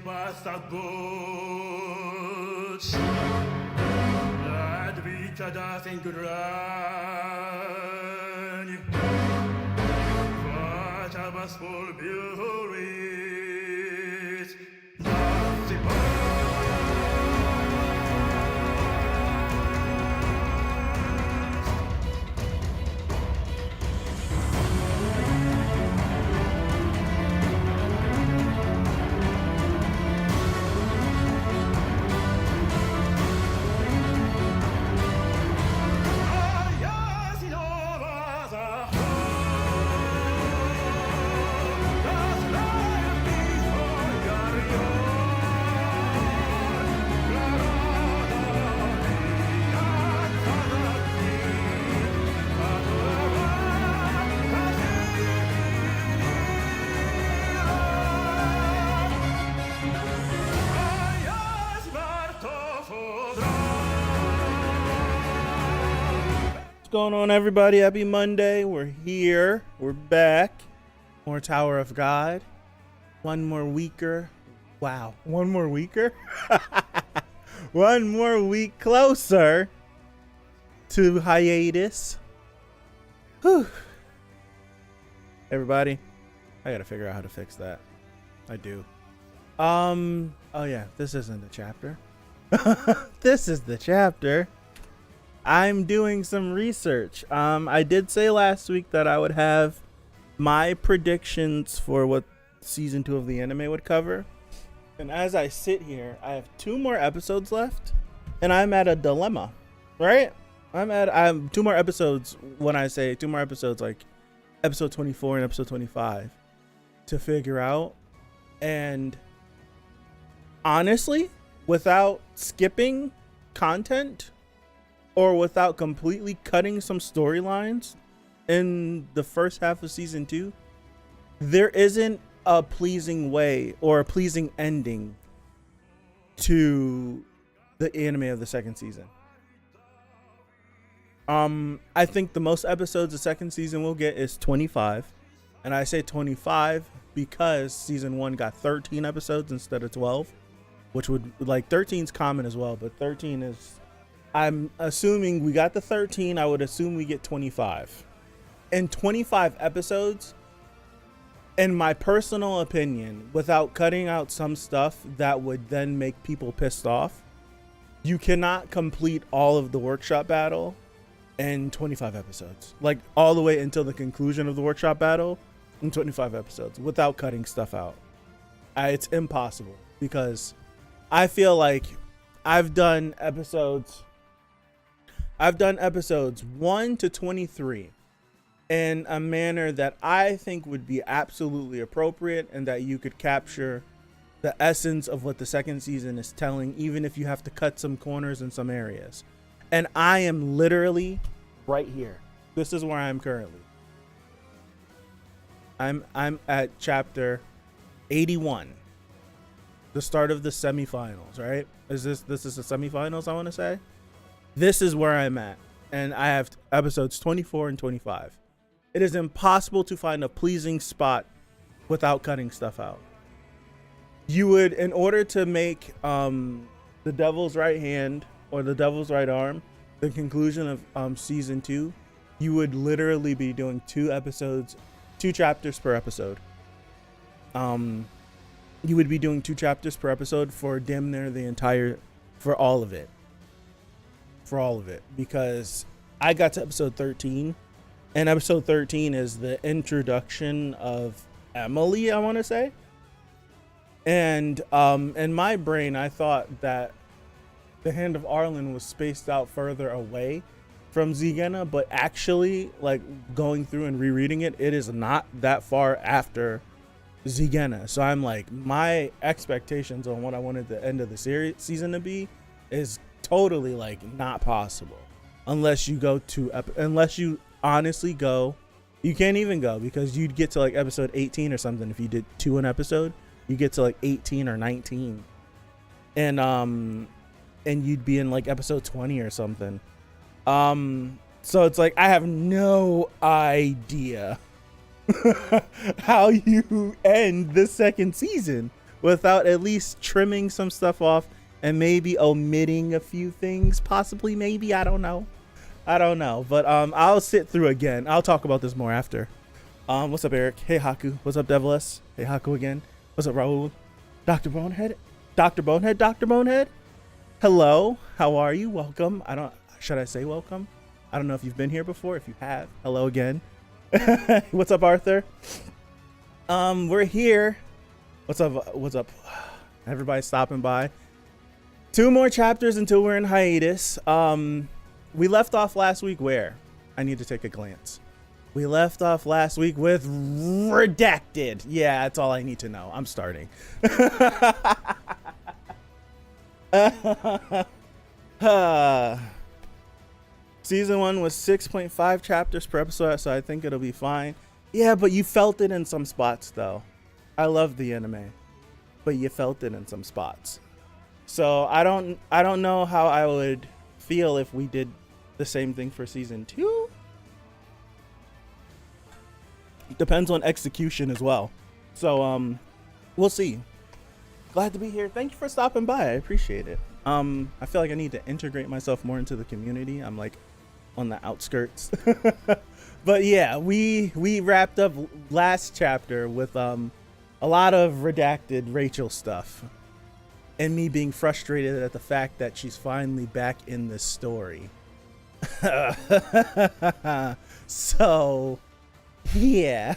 passaports that we cada sin grani facciamo spolvioris What's going on, everybody? Happy Monday. We're here. We're back. More Tower of God. One more weeker. Wow. One more weeker? One more week closer to hiatus. Whew. Everybody, I gotta figure out how to fix that. I do. Oh yeah, this isn't the chapter. This is the chapter. I'm doing some research. I did say last week that I would have my predictions for what season 2 of the anime would cover. And as I sit here, I have 2 more episodes left, and I'm at a dilemma, right? I'm 2 more episodes. When I say 2 more episodes, like episode 24 and episode 25 to figure out. And honestly, without skipping content, or without completely cutting some storylines in the first half of season 2, there isn't a pleasing way or a pleasing ending to the anime of the second season. I think the most episodes the second season will get is 25. And I say 25 because season 1 got 13 episodes instead of 12, which would, like, 13's common as well, but 13 is, I'm assuming we got the 13. I would assume we get 25. And 25 episodes, in my personal opinion, without cutting out some stuff that would then make people pissed off, you cannot complete all of the workshop battle in 25 episodes. Like, all the way until the conclusion of the workshop battle in 25 episodes without cutting stuff out. It's impossible, because I feel like I've done episodes 1 to 23 in a manner that I think would be absolutely appropriate, and that you could capture the essence of what the second season is telling, even if you have to cut some corners in some areas. And I am literally right here. This is where I'm currently. I'm at chapter 81, the start of the semifinals, right? This is the semifinals, I want to say. This is where I'm at, and I have episodes 24 and 25. It is impossible to find a pleasing spot without cutting stuff out. You would, in order to make the Devil's Right Hand or the Devil's Right Arm the conclusion of season 2, you would literally be doing 2 chapters per episode. You would be doing 2 chapters per episode for damn near for all of it. Because I got to episode 13, and episode 13 is the introduction of Emily, I want to say. And in my brain, I thought that the Hand of Arlen was spaced out further away from Zigena, but actually, like, going through and rereading it, it is not that far after Zigena. So I'm like, my expectations on what I wanted the end of the season to be is totally, like, not possible unless you honestly go. You can't even go, because you'd get to like episode 18 or something. If you did 2 an episode, you get to like 18 or 19, and you'd be in like episode 20 or something. So it's like, I have no idea how you end the second season without at least trimming some stuff off and maybe omitting a few things, possibly, maybe. I don't know, but I'll sit through again. I'll talk about this more after. What's up, Eric? Hey, Haku. What's up, Deviles? Hey, Haku again. What's up, Raul? Dr. Bonehead? Dr. Bonehead? Hello, how are you? Welcome. Should I say welcome? I don't know if you've been here before. If you have, hello again. What's up, Arthur? We're here. What's up? Everybody's stopping by. 2 more chapters until we're in hiatus. We left off last week where? I need to take a glance. We left off last week with redacted. Yeah, that's all I need to know. I'm starting. Season 1 was 6.5 chapters per episode, so I think it'll be fine. Yeah, but you felt it in some spots, though. I love the anime, but you felt it in some spots. So I don't know how I would feel if we did the same thing for season 2. Depends on execution as well. So we'll see. Glad to be here. Thank you for stopping by. I appreciate it. I feel like I need to integrate myself more into the community. I'm like on the outskirts. But yeah, we wrapped up last chapter with a lot of redacted Rachel stuff and me being frustrated at the fact that she's finally back in this story. So yeah.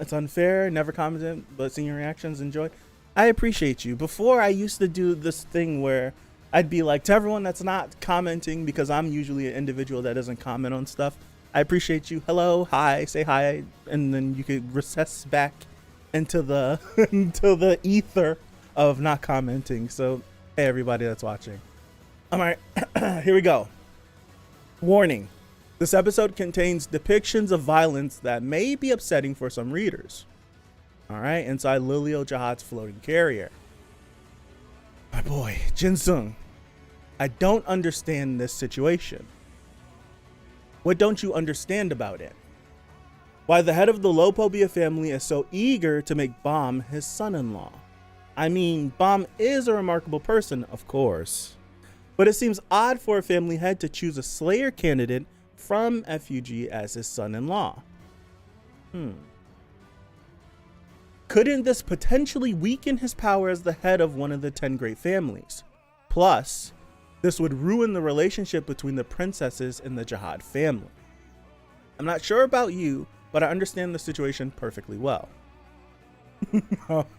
It's unfair, never commented, but seeing your reactions, enjoyed. I appreciate you. Before, I used to do this thing where I'd be like, to everyone that's not commenting, because I'm usually an individual that doesn't comment on stuff, I appreciate you. Hello, hi, say hi, and then you could recess back into the into the ether of not commenting. So hey, everybody that's watching. All right, here we go. Warning. This episode contains depictions of violence that may be upsetting for some readers. All right, inside Lilio Jihad's floating carrier. My boy, Jin-sung, I don't understand this situation. What don't you understand about it? Why the head of the Lopobia family is so eager to make Bam his son-in-law. I mean, Bam is a remarkable person, of course. But it seems odd for a family head to choose a Slayer candidate from FUG as his son-in-law. Couldn't this potentially weaken his power as the head of one of the 10 great families? Plus, this would ruin the relationship between the princesses in the Jihad family. I'm not sure about you, but I understand the situation perfectly well.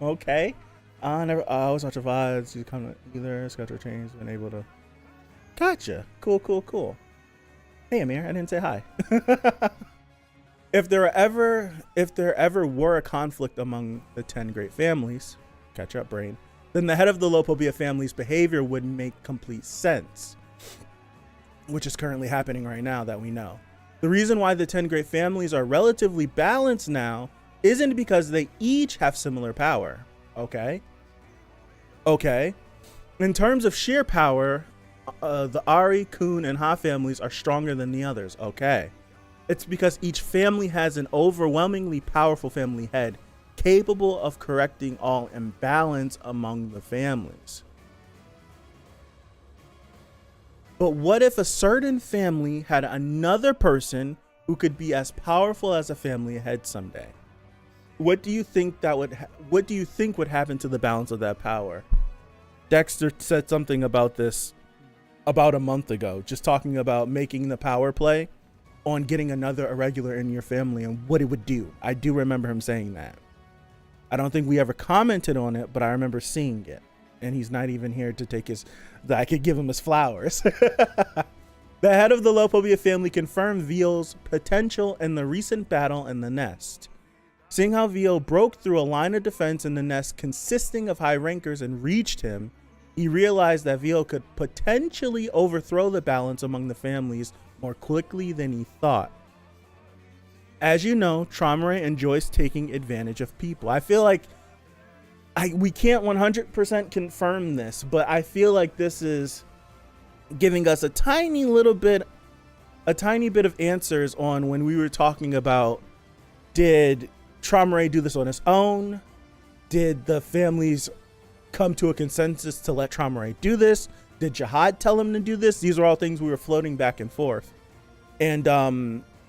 Okay. I always watch your VODs. You come either schedule change, been able to. Gotcha. Cool. Hey Amir, I didn't say hi. If there ever were a conflict among the 10 great families, catch up brain, then the head of the Lopobia family's behavior would make complete sense, which is currently happening right now that we know. The reason why the 10 great families are relatively balanced now isn't because they each have similar power. Okay. In terms of sheer power, the Ari, Kun, and Ha families are stronger than the others. Okay. It's because each family has an overwhelmingly powerful family head capable of correcting all imbalance among the families. But what if a certain family had another person who could be as powerful as a family head someday? What do you think would happen to the balance of that power? Dexter said something about this about a month ago, just talking about making the power play on getting another irregular in your family and what it would do. I do remember him saying that. I don't think we ever commented on it, but I remember seeing it. And he's not even here to take I could give him his flowers. The head of the Lopobia family confirmed Veal's potential in the recent battle in the nest. Seeing how Veal broke through a line of defense in the nest consisting of high rankers and reached him, he realized that Veal could potentially overthrow the balance among the families more quickly than he thought. As you know, Traumeré enjoys taking advantage of people. I feel like we can't 100% confirm this, but I feel like this is giving us a tiny bit of answers on when we were talking about did Traumare do this on his own? Did the families come to a consensus to let Traumare do this? Did Jihad tell him to do this? These are all things we were floating back and forth. And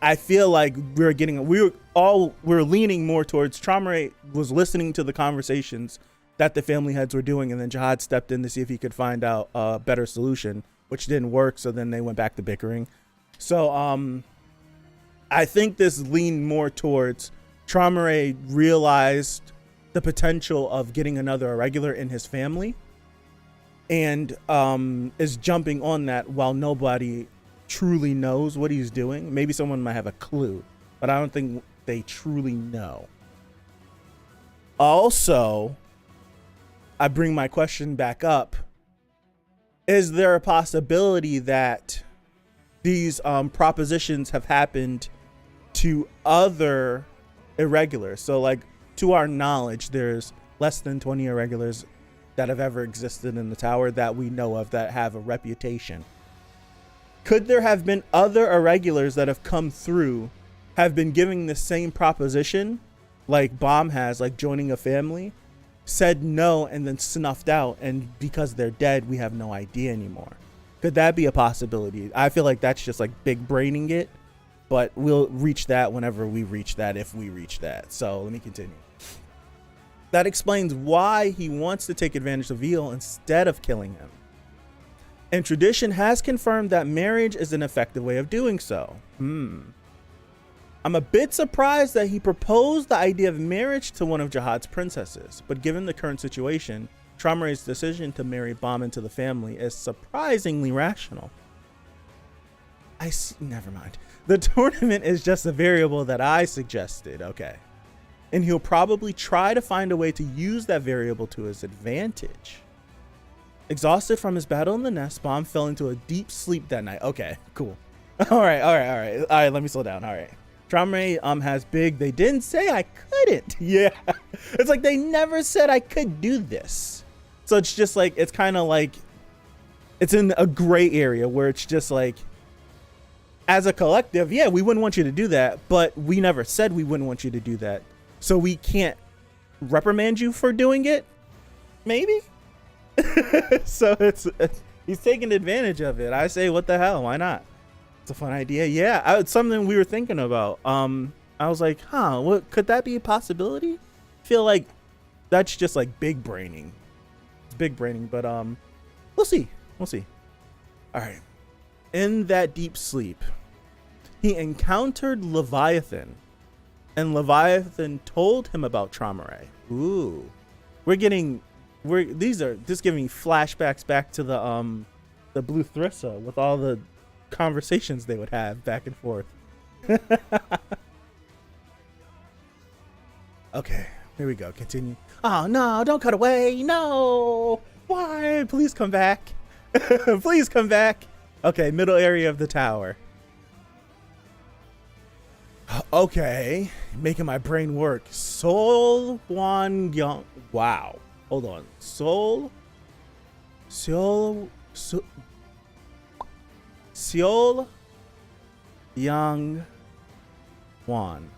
I feel like we're leaning more towards Traumare was listening to the conversations that the family heads were doing, and then Jihad stepped in to see if he could find out a better solution, which didn't work. So then they went back to bickering. So I think this leaned more towards Traumare realized the potential of getting another irregular in his family, and is jumping on that while nobody truly knows what he's doing. Maybe someone might have a clue, but I don't think they truly know. Also, I bring my question back up. Is there a possibility that these propositions have happened to other irregulars? So like, to our knowledge, there's less than 20 irregulars that have ever existed in the tower that we know of that have a reputation. Could there have been other irregulars that have come through, have been giving the same proposition like Bomb has, like joining a family, said no, and then snuffed out, and because they're dead, we have no idea anymore? Could that be a possibility? I feel like that's just like big braining it, but we'll reach that whenever we reach that, if we reach that. So let me continue. That explains why he wants to take advantage of Veal instead of killing him. And tradition has confirmed that marriage is an effective way of doing so. I'm a bit surprised that he proposed the idea of marriage to one of Jihad's princesses, but given the current situation, Traumare's decision to marry Bomb into the family is surprisingly rational. I see, never mind. The tournament is just a variable that I suggested, okay. And he'll probably try to find a way to use that variable to his advantage. Exhausted from his battle in the nest, Bomb fell into a deep sleep that night. Okay, cool. All right, let me slow down. All right. Traumare has big, they didn't say I couldn't. Yeah. It's like they never said I could do this. So it's just like, it's kind of like, it's in a gray area where it's just like, as a collective, yeah, we wouldn't want you to do that, but we never said we wouldn't want you to do that. So we can't reprimand you for doing it? Maybe? So he's taking advantage of it. I say, what the hell? Why not? It's a fun idea. Yeah, it's something we were thinking about. I was like, what could that be a possibility? I feel like that's just like big braining. It's big braining, but we'll see. We'll see. All right. In that deep sleep, he encountered Leviathan, and Leviathan told him about Traumare. Ooh, these are just giving flashbacks back to the Blue Thrissa with all the conversations they would have back and forth. Okay, here we go. Continue. Oh no, don't cut away. No, why? Please come back. Please come back. Okay, middle area of the tower. Okay, making my brain work. Seol Hwan Young. Wow. Hold on. Seol Young Hwan.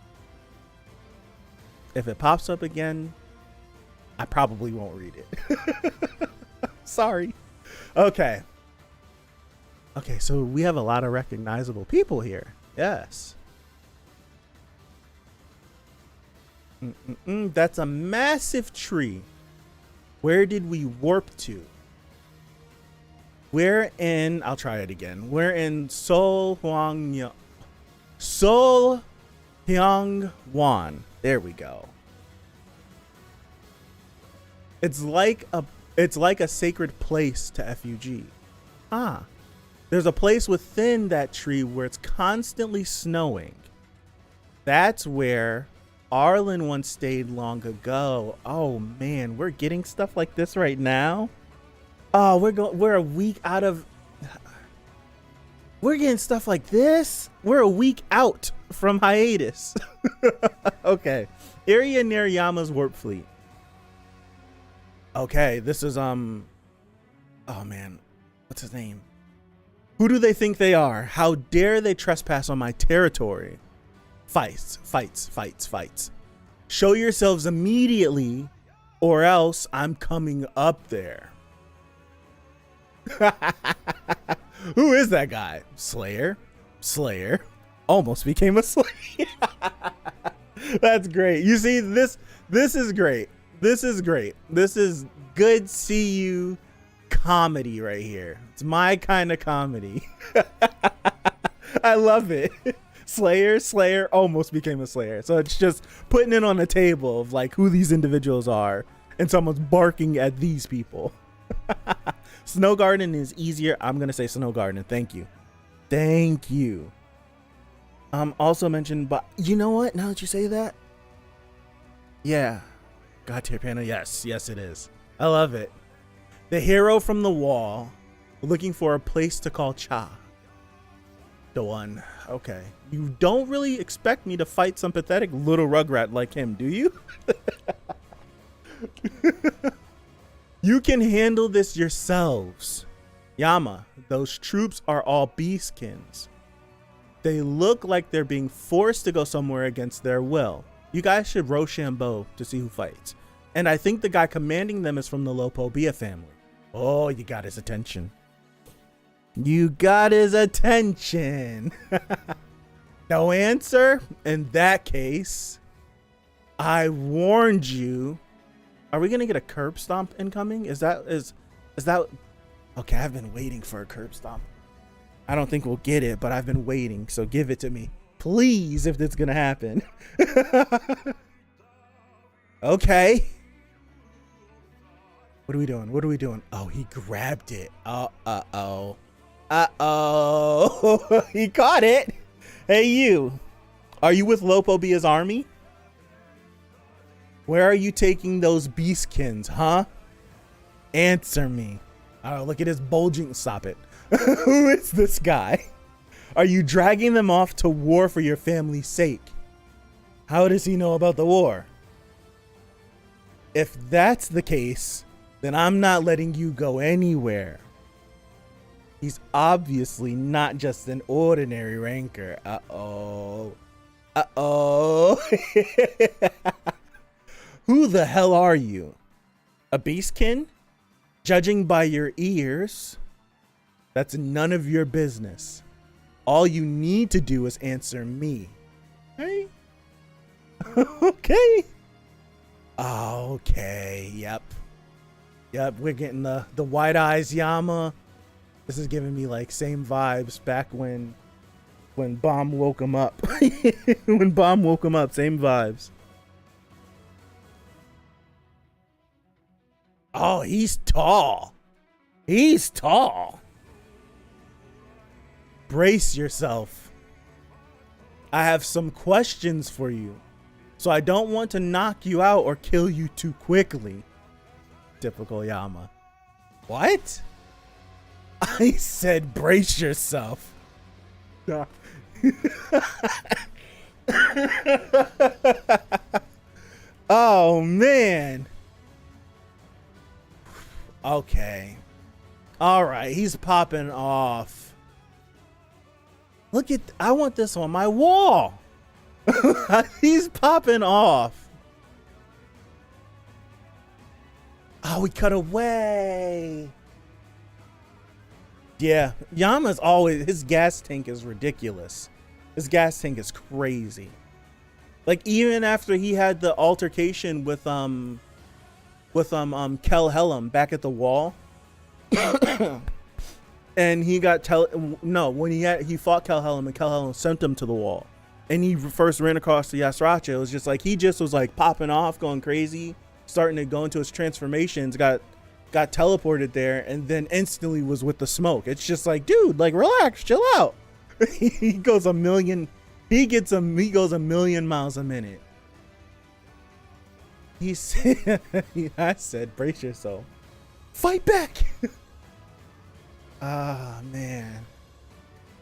If it pops up again, I probably won't read it. Sorry. Okay. Okay, so we have a lot of recognizable people here. Yes. That's a massive tree. Where did we warp to? We're in, I'll try it again. We're in Seol Hyung-won. There we go. It's like a sacred place to FUG. There's a place within that tree where it's constantly snowing. That's where Arlen once stayed long ago. Oh man, we're getting stuff like this right now. Oh, we're a week out of. We're getting stuff like this. We're a week out from hiatus. Okay, area near Yama's warp fleet. Okay, this is oh man, what's his name? Who do they think they are? How dare they trespass on my territory? Fights. Show yourselves immediately, or else I'm coming up there. Who is that guy? Slayer. Almost became a Slayer. That's great. You see, this is great. This is great. This is good CU comedy right here. It's my kind of comedy. I love it. Slayer almost became a Slayer. So it's just putting it on a table of like who these individuals are, and someone's barking at these people. Snow Garden is easier. I'm gonna say Snow Garden. Thank you. Also mentioned, but you know what? Now that you say that, yeah, God tier panel. Yes, it is. I love it. The hero from the wall, looking for a place to call Cha. The one. Okay. You don't really expect me to fight some pathetic little rugrat like him, do you? You can handle this yourselves. Yama, those troops are all beastkins. They look like they're being forced to go somewhere against their will. You guys should Rochambeau to see who fights. And I think the guy commanding them is from the Lopobia family. Oh, you got his attention. No answer? In that case, I warned you. Are we gonna get a curb stomp incoming? Is that okay? I've been waiting for a curb stomp. I don't think we'll get it, but I've been waiting, so give it to me, please, if it's gonna happen. Okay. What are we doing? Oh, he grabbed it. Uh-oh. He caught it. Hey, you. Are you with Lopobia's army? Where are you taking those beastkins, huh? Answer me. Oh, look at his bulging. Stop it. Who is this guy? Are you dragging them off to war for your family's sake? How does he know about the war? If that's the case, then I'm not letting you go anywhere. He's obviously not just an ordinary ranker. Uh-oh. Who the hell are you? A beastkin? Judging by your ears, that's none of your business. All you need to do is answer me. Hey? Okay. Okay. Yep. We're getting the wide eyes Yama. This is giving me like same vibes back when Bomb woke him up. When Bomb woke him up, same vibes. Oh, he's tall. Brace yourself. I have some questions for you, so I don't want to knock you out or kill you too quickly. Typical Yama. What? I said brace yourself. Oh, man. Okay. All right. He's popping off. Look at, I want this on my wall. He's popping off. Oh, we cut away. Yeah. Yama's always, his gas tank is ridiculous. His gas tank is crazy. Like even after he had the altercation with Kel Helm back at the wall, and he got when he fought Kel Helm and Kel Helm sent him to the wall, and he first ran across the Yasracha. It was just like he just was like popping off, going crazy, starting to go into his transformations, got teleported there, and then instantly was with the smoke. It's just like, dude, like relax, chill out. He goes a million miles a minute. He said, I said, brace yourself. Fight back. Ah, man.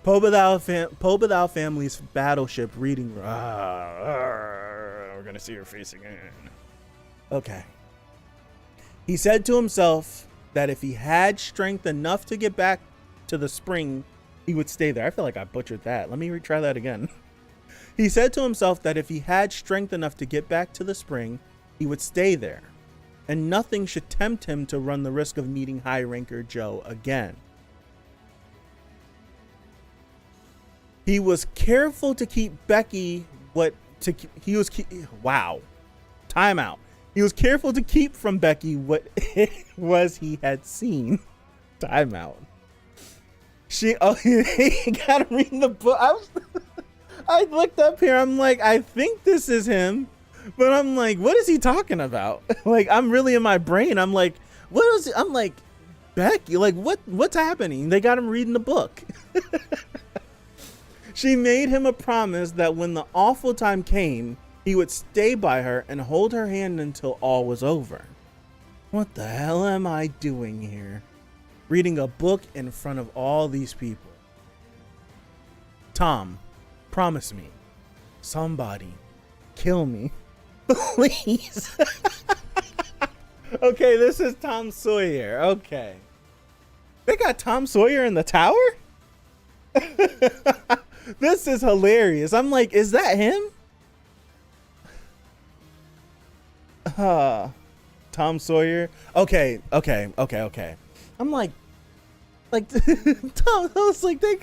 Pobadao family's battleship reading. We're going to see her face again. Okay. He said to himself that if he had strength enough to get back to the spring, he would stay there. I feel like I butchered that. Let me retry that again. He said to himself that if he had strength enough to get back to the spring, he would stay there, and nothing should tempt him to run the risk of meeting High Ranker Joe again. He was careful to keep Becky Time out. He was careful to keep from Becky what it was he had seen. Time out. He gotta read the book. I looked up here. I'm like, I think this is him, but I'm like, what is he talking about? Like, I'm really in my brain. I'm like, what is it? I'm like, Becky, like, what's happening? They got him reading the book. She made him a promise that when the awful time came, he would stay by her and hold her hand until all was over. What the hell am I doing here? Reading a book in front of all these people. Tom, promise me. Somebody, kill me. Please. Okay, this is Tom Sawyer. Okay. They got Tom Sawyer in the tower? This is hilarious. I'm like, is that him? Tom Sawyer. Okay. I'm like Tom. I was like, they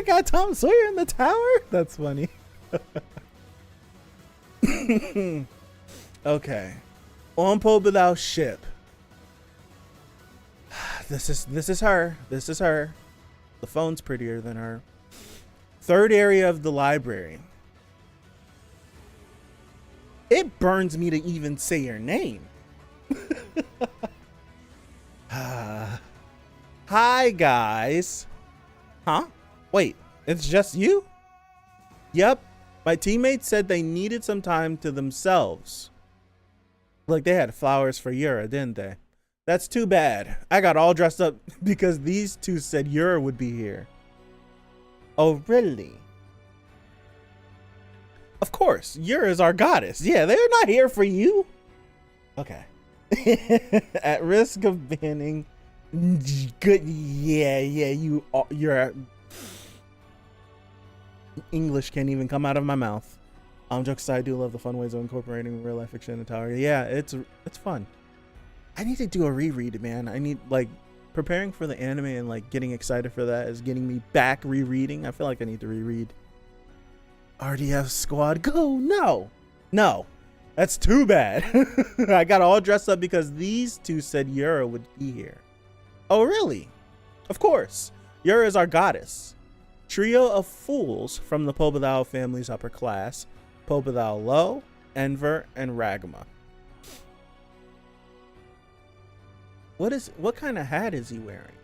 got Tom Sawyer in the tower. That's funny. Okay. On Pobedow's ship. This is her. This is her. The phone's prettier than her. Third area of the library. It burns me to even say your name. Hi, guys. Huh? Wait, it's just you? Yep. My teammates said they needed some time to themselves. Like they had flowers for Yura, didn't they? That's too bad. I got all dressed up because these two said Yura would be here. Oh, really? Of course, Yura is our goddess. Yeah, they're not here for you. Okay. At risk of banning. Good. Yeah. You're. English can't even come out of my mouth. Jokes aside, I do love the fun ways of incorporating real life fiction in Tower. Yeah, it's fun. I need to do a reread, man. I need, like, preparing for the anime and like getting excited for that is getting me back rereading. I feel like I need to reread. RDF squad, go! No, that's too bad. I got all dressed up because these two said Yura would be here. Oh, really? Of course. Yura is our goddess. Trio of fools from the Pobedow family's upper class: Pobedow Low, Enver, and Ragma. What kind of hat is he wearing?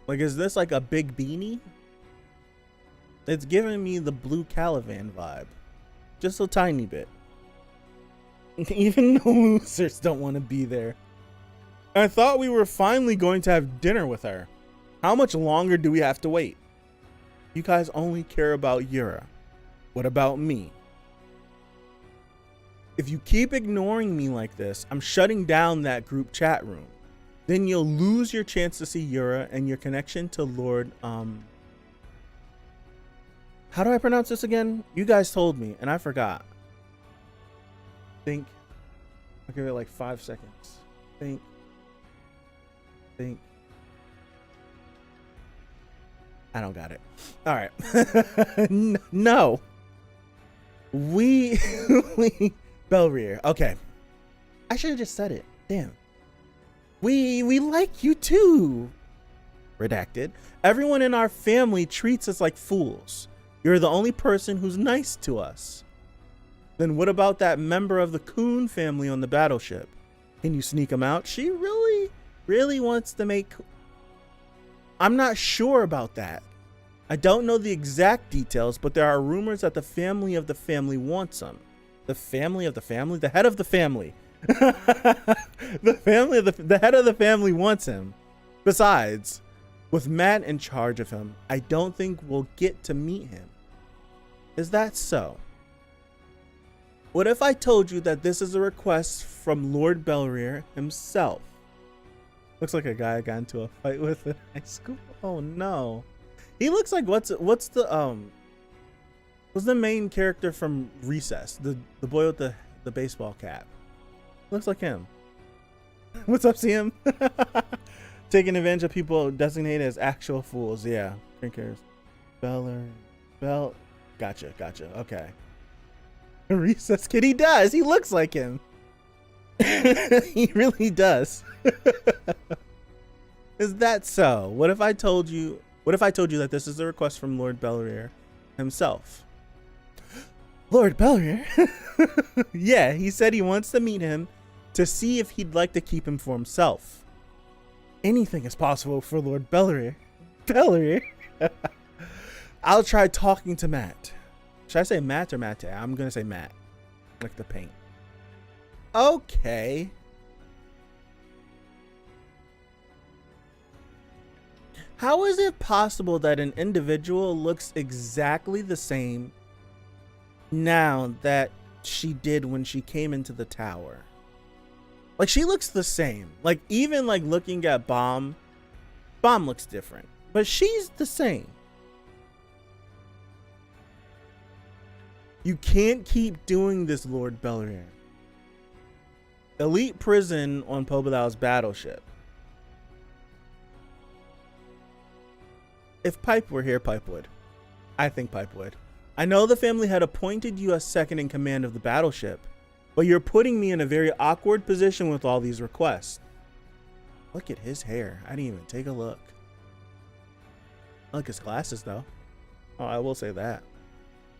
Like, is this like a big beanie? It's giving me the blue Caliban vibe. Just a tiny bit. Even the losers don't want to be there. I thought we were finally going to have dinner with her. How much longer do we have to wait? You guys only care about Yura. What about me? If you keep ignoring me like this, I'm shutting down that group chat room. Then you'll lose your chance to see Yura and your connection to Lord, how do I pronounce this again? You guys told me and I forgot. Think. I'll give it like 5 seconds. Think. I don't got it. All right. No. We Belrier. Okay. I should have just said it. Damn. We like you too. Redacted. Everyone in our family treats us like fools. You're the only person who's nice to us. Then what about that member of the Coon family on the battleship? Can you sneak him out? She really wants to make... I'm not sure about that. I don't know the exact details, but there are rumors that the family of the family wants him. The family of the family? The head of the family. The head of the family wants him. Besides, with Matt in charge of him, I don't think we'll get to meet him. Is that so? What if I told you that this is a request from Lord Belrier himself? Looks like a guy I got into a fight with in high school. Oh no. He looks like what's the Who's the main character from Recess? The boy with the baseball cap. Looks like him. What's up, CM? Taking advantage of people designated as actual fools. Yeah. Drinkers. Bell. Gotcha. Okay. Recess kid. He does. He looks like him. He really does. Is that so? What if I told you that this is a request from Lord Belrier himself? Lord Belrier? Yeah, he said he wants to meet him to see if he'd like to keep him for himself. Anything is possible for Lord Belrier. Belrier? I'll try talking to Matt. Should I say Matt or Matt? I'm gonna say Matt. Like the paint. Okay. How is it possible that an individual looks exactly the same now that she did when she came into the tower? Like, she looks the same. Like, even like looking at Bomb looks different, but she's the same. You can't keep doing this, Lord Belrier. Elite prison on Pobalow's battleship. If Pipe were here, Pipe would. I think Pipe would. I know the family had appointed you as second in command of the battleship, but you're putting me in a very awkward position with all these requests. Look at his hair. I didn't even take a look. I like his glasses, though. Oh, I will say that.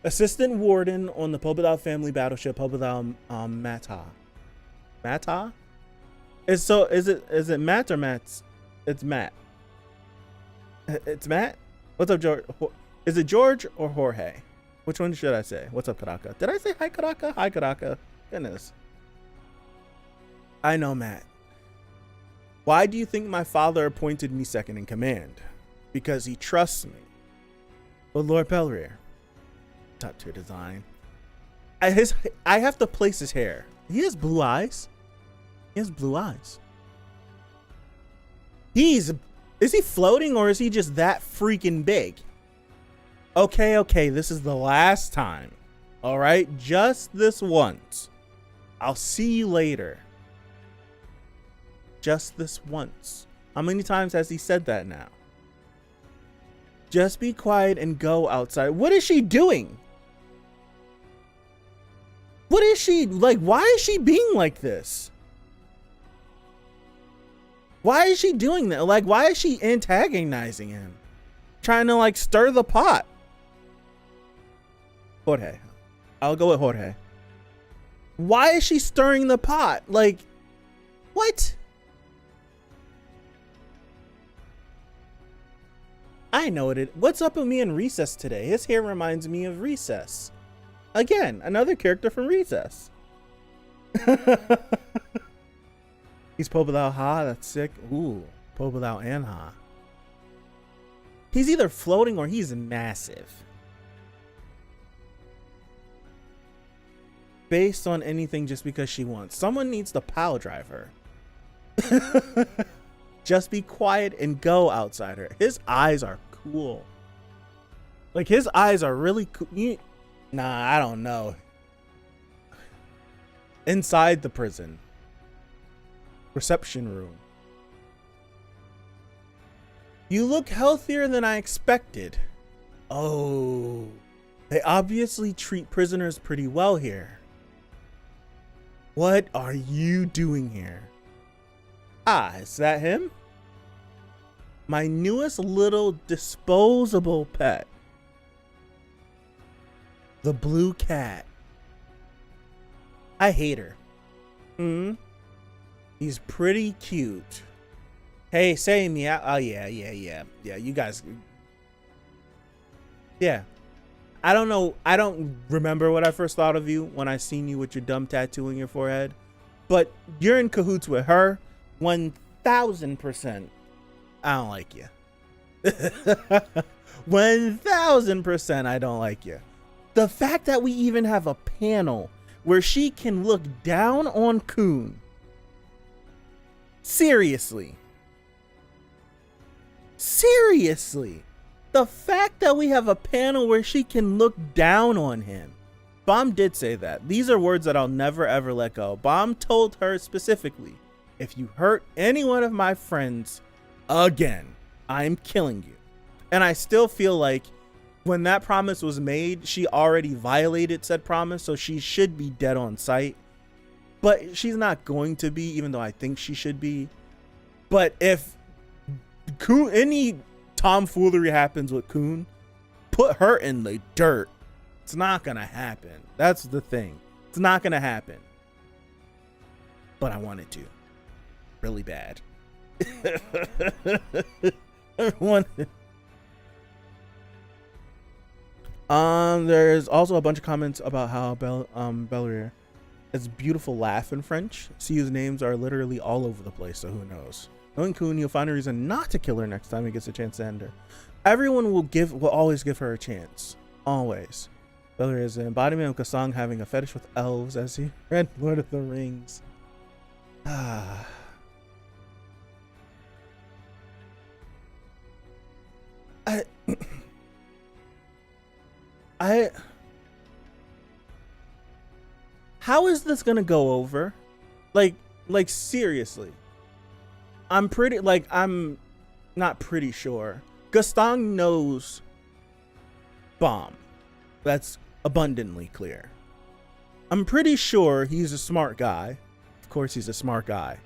Assistant warden on the Pobalaw family battleship, Pobalaw Mata. Mata? Is it Matt or Matt's? It's Matt. It's Matt? What's up, George? Is it George or Jorge? Which one should I say? What's up, Karaka? Did I say hi, Karaka? Hi, Karaka. Goodness. I know, Matt. Why do you think my father appointed me second in command? Because he trusts me. But Lord Belrier. Top tier design. I have to place his hair. He has blue eyes. He has blue eyes. Is he floating or is he just that freaking big? Okay, this is the last time. All right, just this once. I'll see you later. Just this once. How many times has he said that now? Just be quiet and go outside. What is she doing? What is she like? Why is she being like this? Why is she doing that? Like, why is she antagonizing him? Trying to like stir the pot. Jorge. I'll go with Jorge. Why is she stirring the pot? Like, what? I know it. What's up with me in Recess today? His hair reminds me of Recess. Again, another character from Recess. He's Pobalaw Ha. That's sick. Ooh, Pobalaw and Ha. He's either floating or he's massive. Based on anything just because she wants. Someone needs to pile drive her. Just be quiet and go outside her. His eyes are cool. Like, his eyes are really cool. Nah, I don't know. Inside the prison. Reception room. You look healthier than I expected. Oh. They obviously treat prisoners pretty well here. What are you doing here? Ah, is that him? My newest little disposable pet. The blue cat. I hate her. He's pretty cute. Hey, say me out. Oh, yeah. You guys. Yeah. I don't know. I don't remember what I first thought of you when I seen you with your dumb tattoo on your forehead. But you're in cahoots with her. 1000%. I don't like you. 1000% I don't like you. The fact that we even have a panel where she can look down on Kun. Seriously. the fact that we have a panel where she can look down on him. Bomb did say that. These are words that I'll never ever let go. Bomb told her specifically, if you hurt any one of my friends again, I'm killing you. And I still feel like when that promise was made, she already violated said promise, so she should be dead on sight. But she's not going to be, even though I think she should be. But if any tomfoolery happens with Kun, put her in the dirt. It's not gonna happen. That's the thing. It's not gonna happen. But I want it to. Really bad. There's also a bunch of comments about how Belrier has beautiful laugh in French. Siu's names are literally all over the place, so who knows? Knowing Kun, he'll find a reason not to kill her next time he gets a chance to end her. Everyone will always give her a chance. Always. Belrier is an embodiment of Kasang having a fetish with elves as he read Lord of the Rings. How is this gonna go over? Like seriously. I'm not pretty sure. Gaston knows Bomb. That's abundantly clear. I'm pretty sure he's a smart guy. Of course he's a smart guy.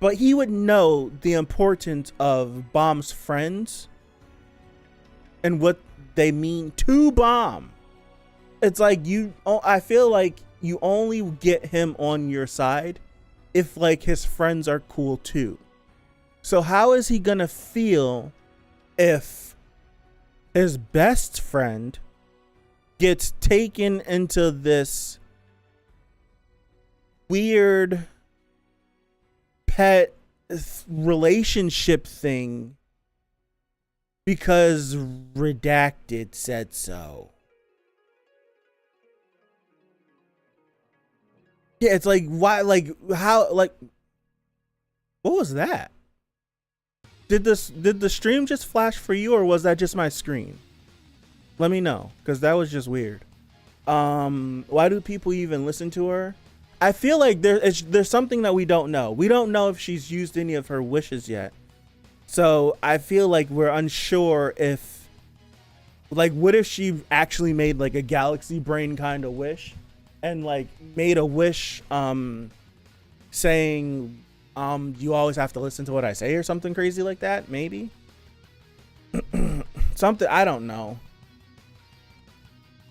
But he would know the importance of Bomb's friends and what they mean to Bomb. It's like I feel like you only get him on your side if like his friends are cool too. So how is he gonna feel if his best friend gets taken into this weird pet relationship thing because Redacted said so? Yeah, it's like, why, like, how, like, what was that? Did the stream just flash for you, or was that just my screen? Let me know, because that was just weird. Why do people even listen to her? I feel like there's something that we don't know. We don't know if she's used any of her wishes yet. So I feel like we're unsure if, like, what if she actually made like a galaxy brain kind of wish and like made a wish saying you always have to listen to what I say or something crazy like that? Maybe. Something, I don't know.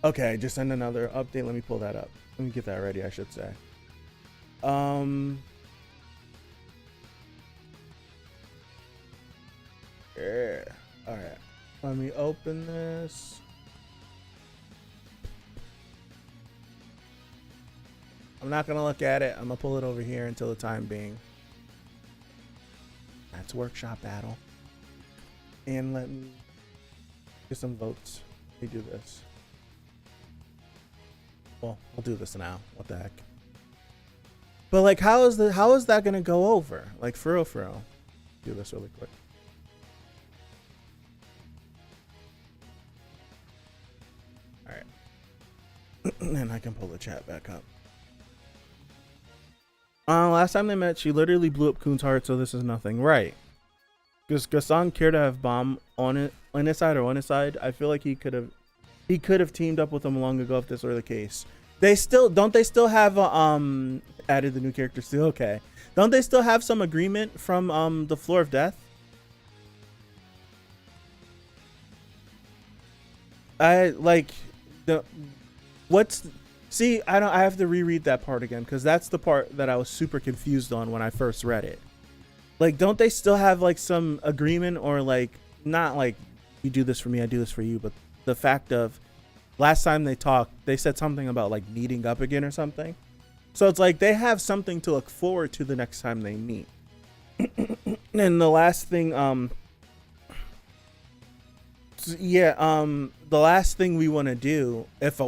Okay, just send another update. Let me pull that up. Let me get that ready, I should say. Yeah. All right. Let me open this. I'm not gonna look at it. I'm gonna pull it over here until the time being. That's workshop battle. And let me get some votes. Let me do this. Well, we'll do this now. What the heck? But like, how is that gonna go over? Like, for real. Do this really quick. All right. And I can pull the chat back up. Last time they met, she literally blew up Kun's heart, so this is nothing. Right. Does Gaston care to have Bomb on his side or on his side? I feel like he could have teamed up with him long ago if this were the case. They still have added the new characters too. Okay. Don't they still have some agreement from the Floor of Death? I have to reread that part again, because that's the part that I was super confused on when I first read it. Like, don't they still have like some agreement, or like, not like you do this for me, I do this for you, but the fact of last time they talked, they said something about like meeting up again or something. So it's like they have something to look forward to the next time they meet. And the last thing, the last thing we want to do, if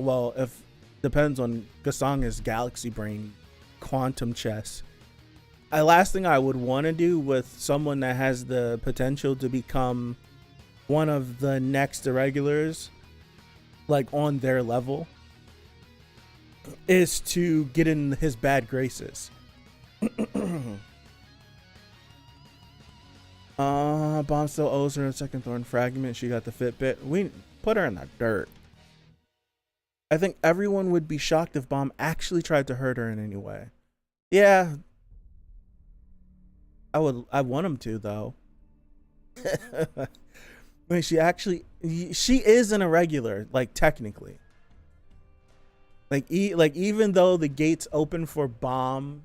depends on Gasang's galaxy brain quantum chess. Last thing I would want to do with someone that has the potential to become one of the next irregulars, like on their level, is to get in his bad graces. Bomb still owes her a second thorn fragment. She got the Fitbit. We put her in the dirt. I think everyone would be shocked if Bomb actually tried to hurt her in any way. Yeah. I want him to, though. I mean, she is an irregular, like, technically. Like, even though the gates open for Bomb,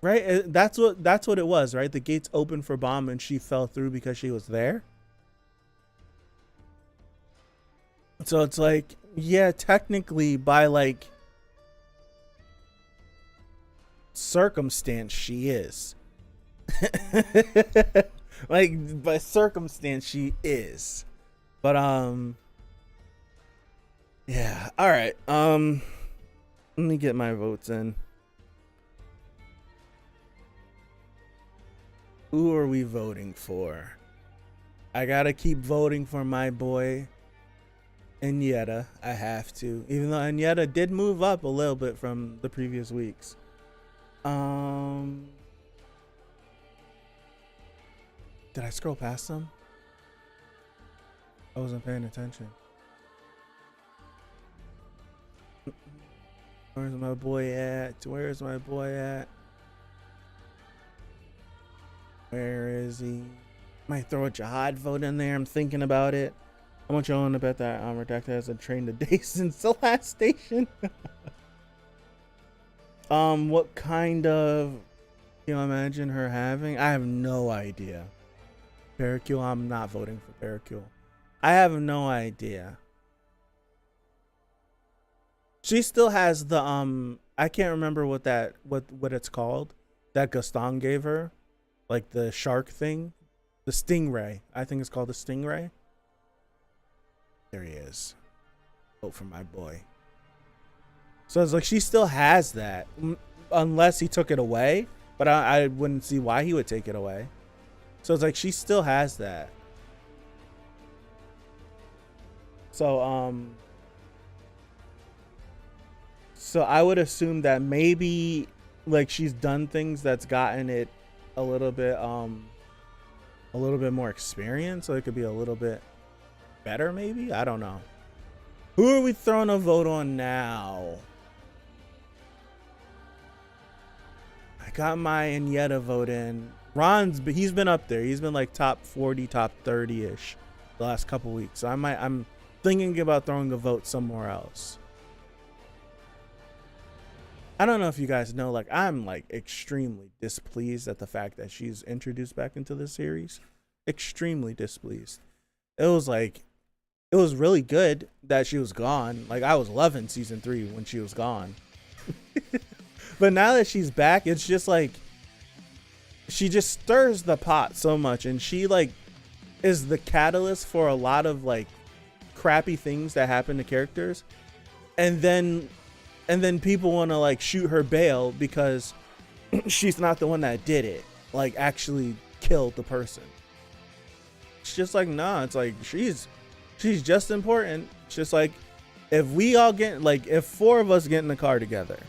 right? That's what it was, right? The gates open for Bomb and she fell through because she was there. So it's like, yeah, technically by like circumstance she is. Like by circumstance she is. But yeah, all right. Let me get my votes in. Who are we voting for? I gotta keep voting for my boy Anyeta. I have to, even though Anyeta did move up a little bit from the previous weeks. Did I scroll past them? I wasn't paying attention. Where's my boy at? Where's my boy at? Where is he? Might throw a jihad vote in there. I'm thinking about it. I want y'all to bet that Redacted hasn't trained a day since the last station. What kind of, you imagine her having? I have no idea. Paracule, I'm not voting for Paracule. I have no idea. She still has the I can't remember what it's called that Gaston gave her, like the shark thing, the stingray. I think it's called the stingray. There he is. Vote for my boy. So it's like she still has that, unless he took it away. But I wouldn't see why he would take it away. So it's like she still has that. So so I would assume that maybe like she's done things that's gotten it a little bit more experience, so it could be a little bit better maybe. I don't know. Who are we throwing a vote on now? I got my Anyeta vote in. Ron's, but he's been up there. He's been like top 40, top 30-ish the last couple weeks. So I'm thinking about throwing a vote somewhere else. I don't know if you guys know, like I'm like extremely displeased at the fact that she's introduced back into the series. Extremely displeased. It was really good that she was gone. Like I was loving season 3 when she was gone. But now that she's back, it's just like she just stirs the pot so much, and she like is the catalyst for a lot of like crappy things that happen to characters. And then people want to like shoot her bail because she's not the one that did it, like actually killed the person. It's just like, nah, it's like she's just important. It's just like if we all get, like if 4 of us get in the car together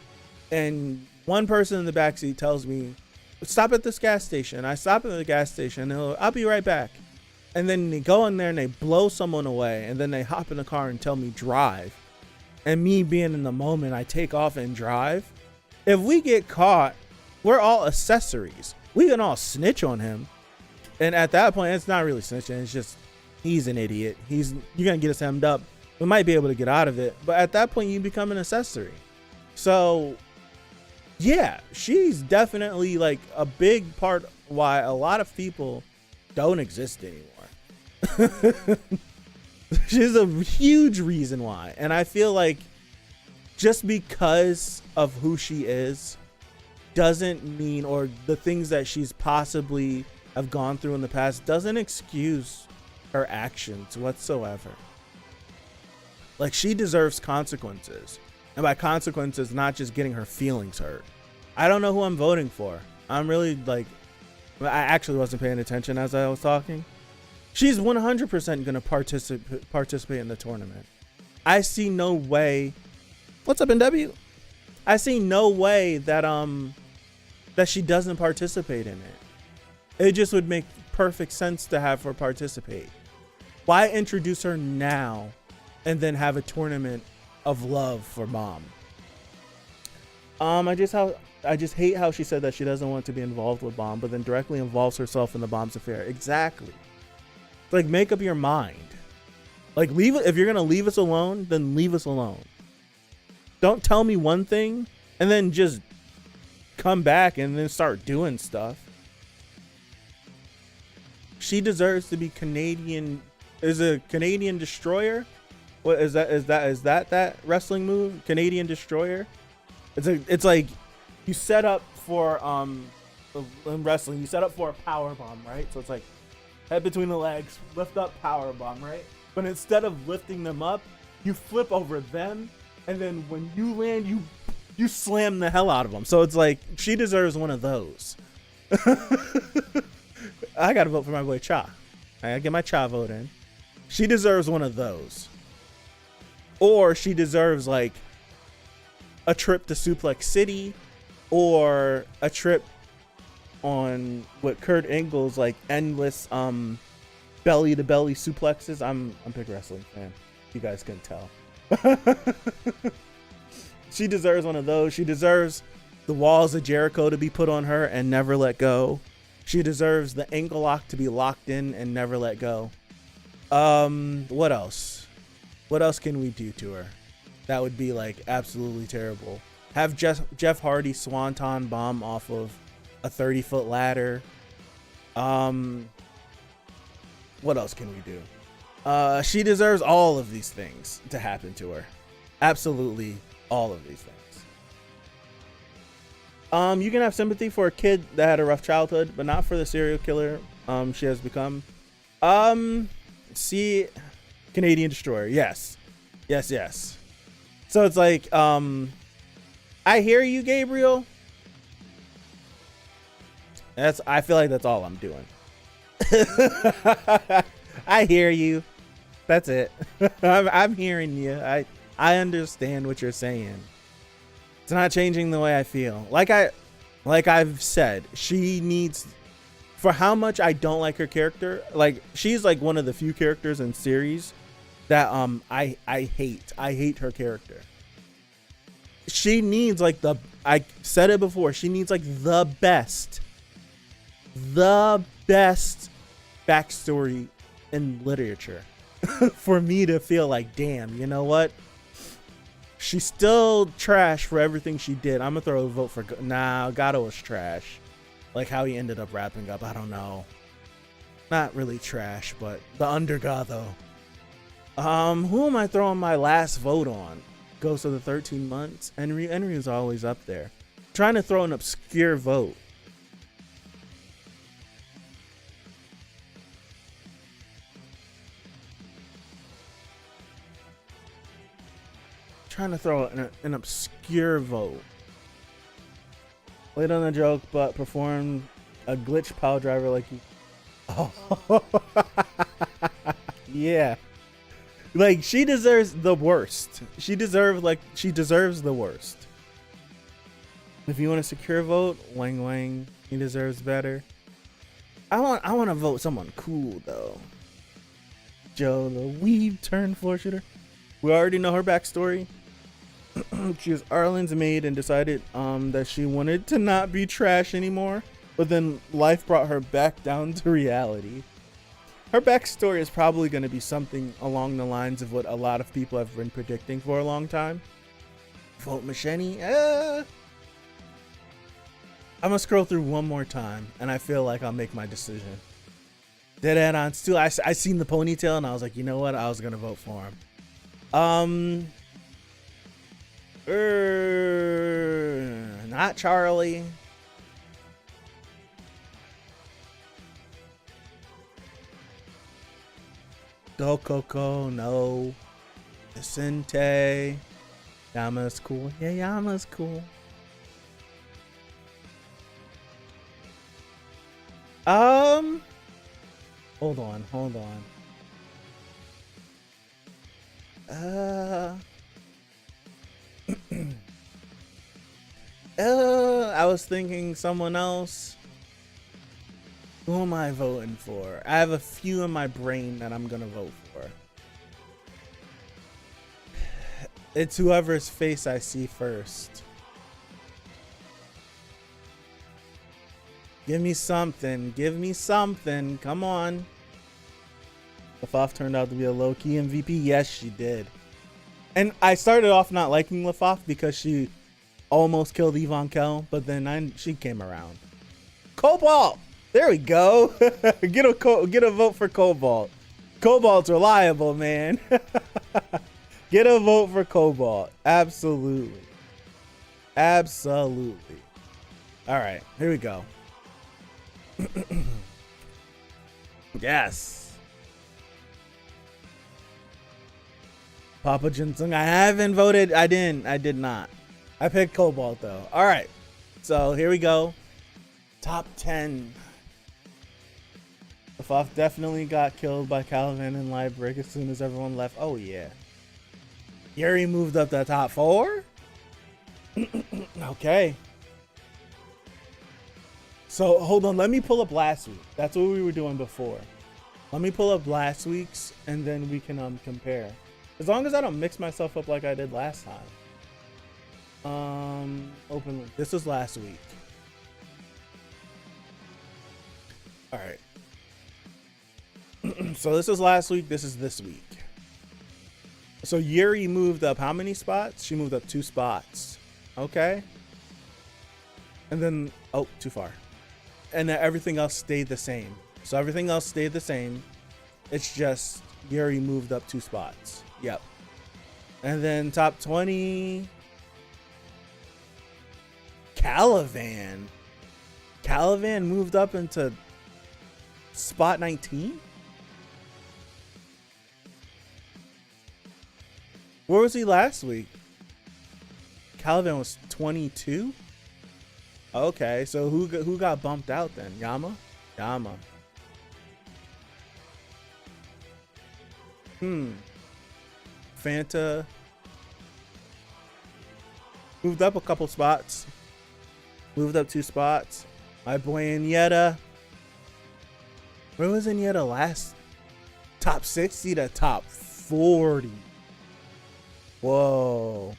and one person in the backseat tells me, stop at this gas station. I stop at the gas station and I'll be right back. And then they go in there and they blow someone away, and then they hop in the car and tell me drive. And me being in the moment, I take off and drive. If we get caught, we're all accessories. We can all snitch on him. And at that point, it's not really snitching. It's just, he's an idiot. You're going to get us hemmed up. We might be able to get out of it. But at that point, you become an accessory. So, yeah, she's definitely like a big part why a lot of people don't exist anymore. She's a huge reason why. And I feel like just because of who she is doesn't mean, or the things that she's possibly have gone through in the past doesn't excuse her actions whatsoever. Like she deserves consequences. And by consequences, not just getting her feelings hurt. I don't know who I'm voting for. I'm really like, I actually wasn't paying attention as I was talking. She's 100% gonna participate in the tournament. I see no way. What's up, NW? I see no way that that she doesn't participate in it. It just would make perfect sense to have her participate. Why introduce her now and then have a tournament of love for Mom? I just hate how she said that she doesn't want to be involved with Bomb, but then directly involves herself in the Bomb's affair. Exactly. Like, make up your mind. Like, leave it. If you're gonna leave us alone, then leave us alone. Don't tell me one thing and then just come back and then start doing stuff. She deserves to be Canadian. Is a Canadian destroyer? What is that? Is that wrestling move? Canadian destroyer? It's like you set up for in wrestling, you set up for a power bomb, right? So it's like head between the legs, lift up, power bomb, right? But instead of lifting them up, you flip over them, and then when you land, you slam the hell out of them. So it's like she deserves one of those. I gotta vote for my boy Cha. I gotta get my Cha vote in. She deserves one of those. Or she deserves like a trip to Suplex City, or a trip on what Kurt Angle's like endless belly to belly suplexes. I'm a big wrestling fan. You guys can tell. She deserves one of those. She deserves the walls of Jericho to be put on her and never let go. She deserves the ankle lock to be locked in and never let go. What else? What else can we do to her? That would be like absolutely terrible. Have Jeff Hardy swanton bomb off of a 30-foot ladder. What else can we do? She deserves all of these things to happen to her. Absolutely all of these things. You can have sympathy for a kid that had a rough childhood, but not for the serial killer she has become. See, Canadian Destroyer. Yes. So it's like, I hear you, Gabriel. I feel like that's all I'm doing. I hear you. That's it. I'm hearing you. I understand what you're saying. It's not changing the way I feel. Like I've said, she needs, for how much I don't like her character, like she's like one of the few characters in series that I hate. I hate her character. She needs like I said it before, she needs like the best backstory in literature for me to feel like, damn, you know what? She's still trash for everything she did. I'm gonna throw a vote for Gato was trash. Like how he ended up wrapping up, I don't know. Not really trash, but the Undergod though. Who am I throwing my last vote on? Ghost of the 13 Months. Henry is always up there. Trying to throw an obscure vote. Trying to throw an obscure vote. Played on the joke, but performed a glitch pile driver like you. Oh. Yeah. Like, she deserves the worst. She deserves the worst. If you want a secure vote, Wang Wang, he deserves better. I want to vote someone cool though. Joe, the weave turn floor shooter. We already know her backstory. She was Arlen's maid and decided that she wanted to not be trash anymore, but then life brought her back down to reality. Her backstory is probably going to be something along the lines of what a lot of people have been predicting for a long time. Vote Machete? I'm going to scroll through one more time, and I feel like I'll make my decision. Dead on Stu. I seen the ponytail, and I was like, you know what? I was going to vote for him. Not Charlie. Go Coco, no. Vicente. Yama's cool. Yeah, Yama's cool. Hold on, hold on. I was thinking someone else. Who am I voting for? I have a few in my brain that I'm gonna vote for. It's whoever's face I see first. Give me something. Give me something. Come on. Lafaf turned out to be a low-key MVP. Yes, she did. And I started off not liking Lafaf because she almost killed Yvonne Kell, but then she came around. Cobalt! There we go. Get a vote for Cobalt. Cobalt's reliable, man. Get a vote for Cobalt. Absolutely. Absolutely. All right, here we go. Yes. Papa Ginseng. I haven't voted. I did not. I picked Cobalt though. All right. So here we go. Top 10. Lafaf definitely got killed by Calivan and Liebreak as soon as everyone left. Oh yeah. Yuri moved up to top 4. Okay. So hold on, let me pull up last week. That's what we were doing before. Let me pull up last week's and then we can compare. As long as I don't mix myself up like I did last time. Open link. This was last week. All right. So this is last week. This is this week. So Yuri moved up how many spots? She moved up 2 spots. Okay. And then, oh, too far. And then everything else stayed the same. So everything else stayed the same. It's just Yuri moved up 2 spots. Yep. And then top 20. Calivan. Calivan moved up into spot 19. Where was he last week? Calivan was 22. Okay, so who got bumped out then? Yama? Yama. Fanta moved up a couple spots. Moved up 2 spots. My boy Inyeta. Where was Inyeta last? Top 60 to top 40. Whoa.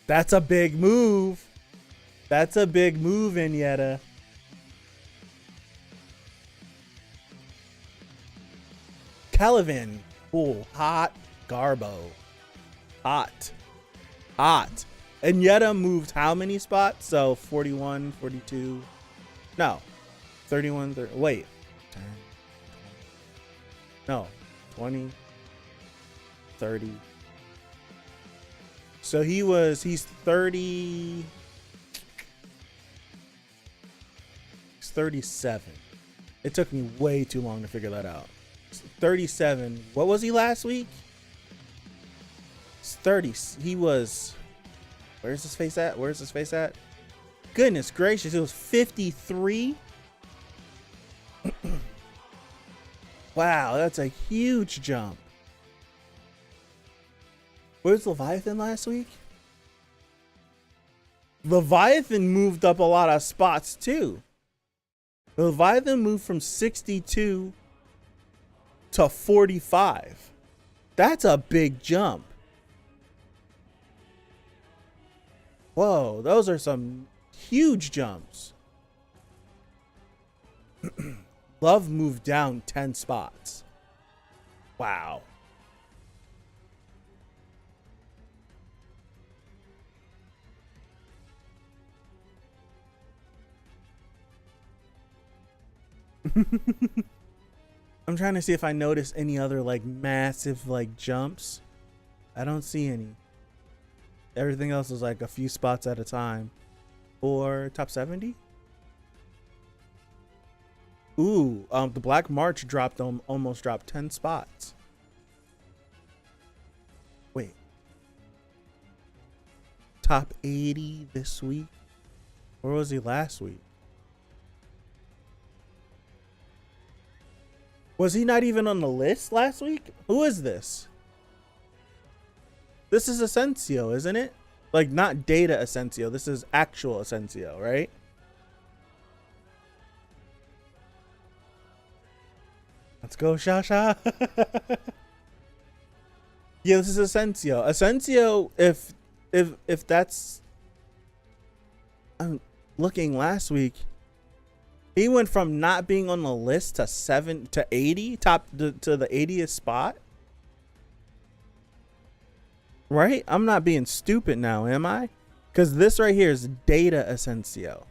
That's a big move. That's a big move, Inyeta. Calivan. Oh, hot Garbo. Hot. Hot. Inyeta moved how many spots? So 41, 42. No. 31, 30. Wait. 10, 20. No. 20, 30. So he's 30. He's 37. It took me way too long to figure that out. 37. What was he last week? He's 30. He was. Where's his face at? Where's his face at? Goodness gracious. It was 53. Wow, that's a huge jump. Where's Leviathan last week? Leviathan moved up a lot of spots too. Leviathan moved from 62 to 45. That's a big jump. Whoa, those are some huge jumps. Love moved down 10 spots. Wow. I'm trying to see if I notice any other like massive like jumps. I don't see any. Everything else is like a few spots at a time. Or top 70. Ooh, the Black March dropped almost dropped 10 spots. Wait. Top 80 this week. Where was he last week? Was he not even on the list last week? Who is this? This is Asensio, isn't it? Like, not Data Asensio. This is actual Asensio, right? Let's go, Shasha. Yeah, this is Asensio. Asensio, if that's, I'm looking last week, he went from not being on the list to 80, top to the 80th spot. Right? I'm not being stupid now, am I? Because this right here is Data Asensio.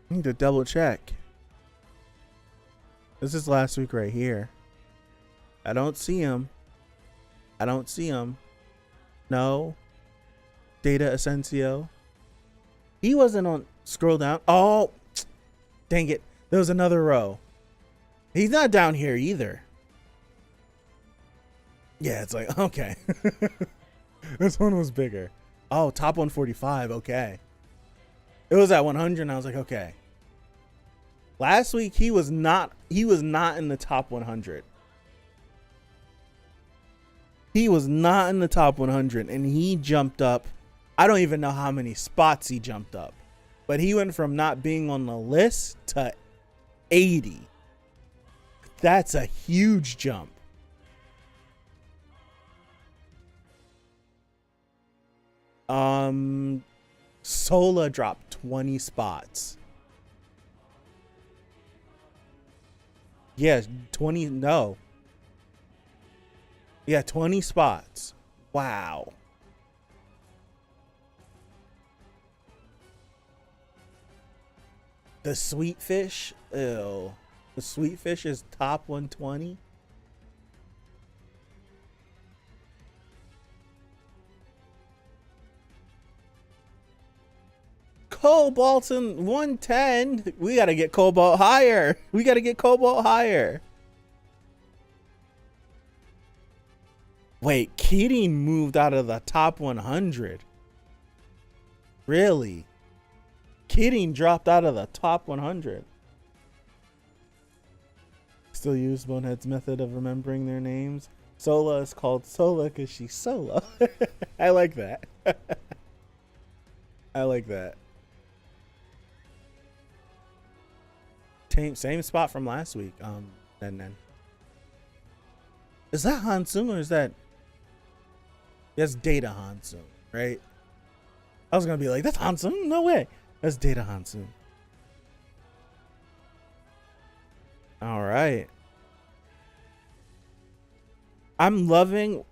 I need to double check. This is last week right here. I don't see him. I don't see him. No. Data Asensio. He wasn't on. Scroll down. Oh, dang it. There was another row. He's not down here either. Yeah, it's like, okay. This one was bigger. Oh, top 145. Okay. It was at 100 and I was like, okay. Last week he was not in the top 100. He was not in the top 100 and he jumped up. I don't even know how many spots he jumped up. But he went from not being on the list to 80. That's a huge jump. Sola dropped 20 spots. Yeah, 20. No. Yeah, 20 spots. Wow. The sweet fish. Ew. The sweet fish is top 120. Cobalt in 110. We gotta get Cobalt higher. We gotta get Cobalt higher. Wait, Keating moved out of the top 100. Really? Keating dropped out of the top 100. Still use Bonehead's method of remembering their names. Sola is called Sola because she's solo. I like that. I like that. Same spot from last week. Then. Is that Hansun or is that? That's Data Hansun, right? I was gonna be like, that's Hansun? No way. That's Data Hansun. All right. I'm loving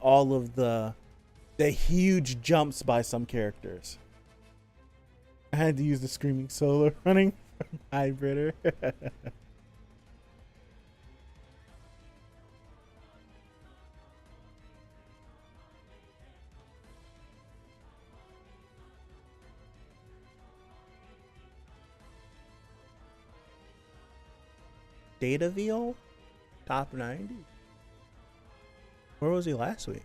all of the huge jumps by some characters. I had to use the screaming Solar running from Hybrider. Data VO? Top 90? Where was he last week?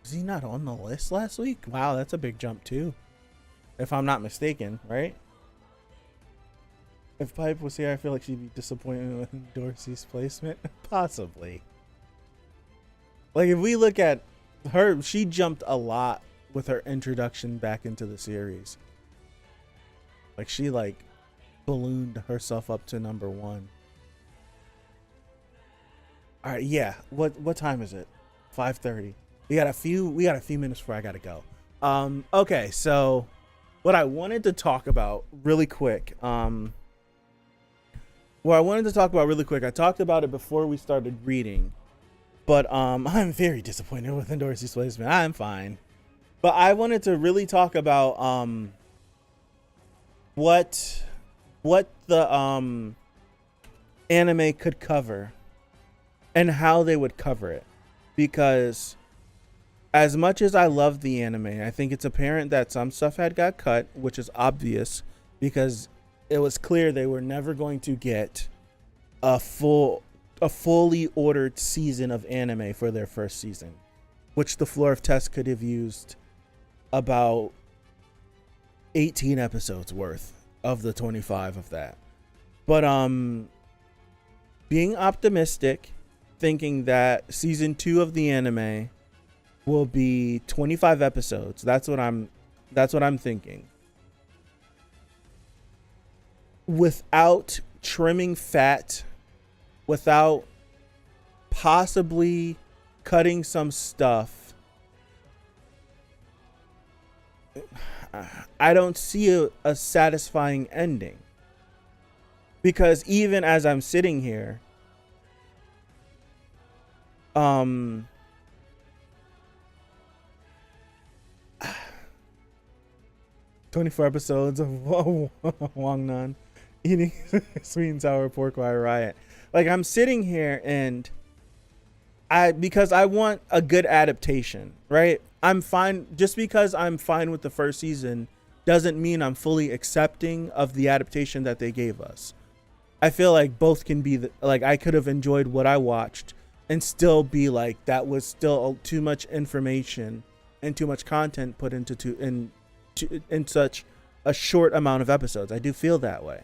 Was he not on the list last week? Wow, that's a big jump too. If I'm not mistaken, right? If Pipe was here, I feel like she'd be disappointed with Dorsey's placement. Possibly. Like, if we look at her, she jumped a lot with her introduction back into the series. Like, she ballooned herself up to number 1. All right, yeah. What time is it? 5:30. We got a few minutes before I gotta go. Okay, so what I wanted to talk about really quick. I talked about it before we started reading. But I'm very disappointed with Dorsey's placement. I'm fine. But I wanted to really talk about what the anime could cover and how they would cover it. Because as much as I love the anime, I think it's apparent that some stuff had got cut, which is obvious because it was clear they were never going to get a full a fully ordered season of anime for their first season, which the Floor of Test could have used about 18 episodes worth of the 25 of that. But being optimistic, thinking that season 2 of the anime will be 25 episodes. That's what I'm thinking. Without trimming fat, without possibly cutting some stuff, I don't see a satisfying ending. Because even as I'm sitting here, 24 episodes of Wang Nan eating sweet and sour pork while I riot. Like, I'm sitting here and because I want a good adaptation, right? I'm fine. Just because I'm fine with the first season doesn't mean I'm fully accepting of the adaptation that they gave us. I feel like both can be like, I could have enjoyed what I watched and still be like, that was still too much information and too much content put into in such a short amount of episodes. I do feel that way.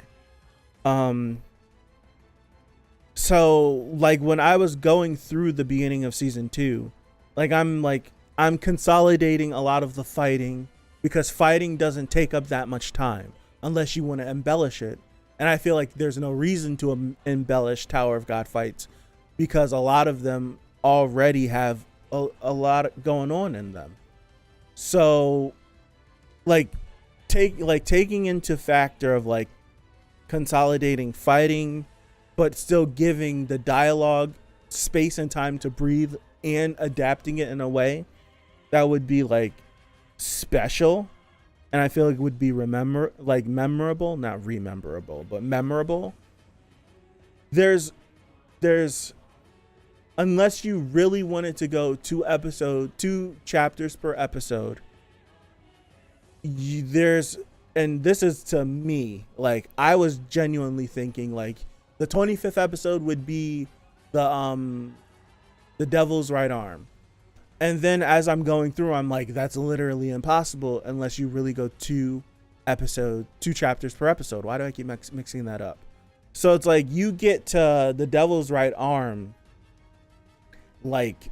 So like when I was going through the beginning of season 2, I'm consolidating a lot of the fighting, because fighting doesn't take up that much time unless you want to embellish it. And I feel like there's no reason to embellish Tower of God fights, because a lot of them already have a lot going on in them. So taking into factor of like consolidating fighting, but still giving the dialogue space and time to breathe and adapting it in a way that would be like special, and I feel like it would be memorable, not rememberable, but memorable. There's unless you really wanted to go 2 chapters per episode, and this is to me, like, I was genuinely thinking like the 25th episode would be the Devil's Right Arm. And then as I'm going through, I'm like, that's literally impossible unless you really go 2 chapters per episode. Why do I keep mixing that up? So it's like you get to the Devil's Right Arm, like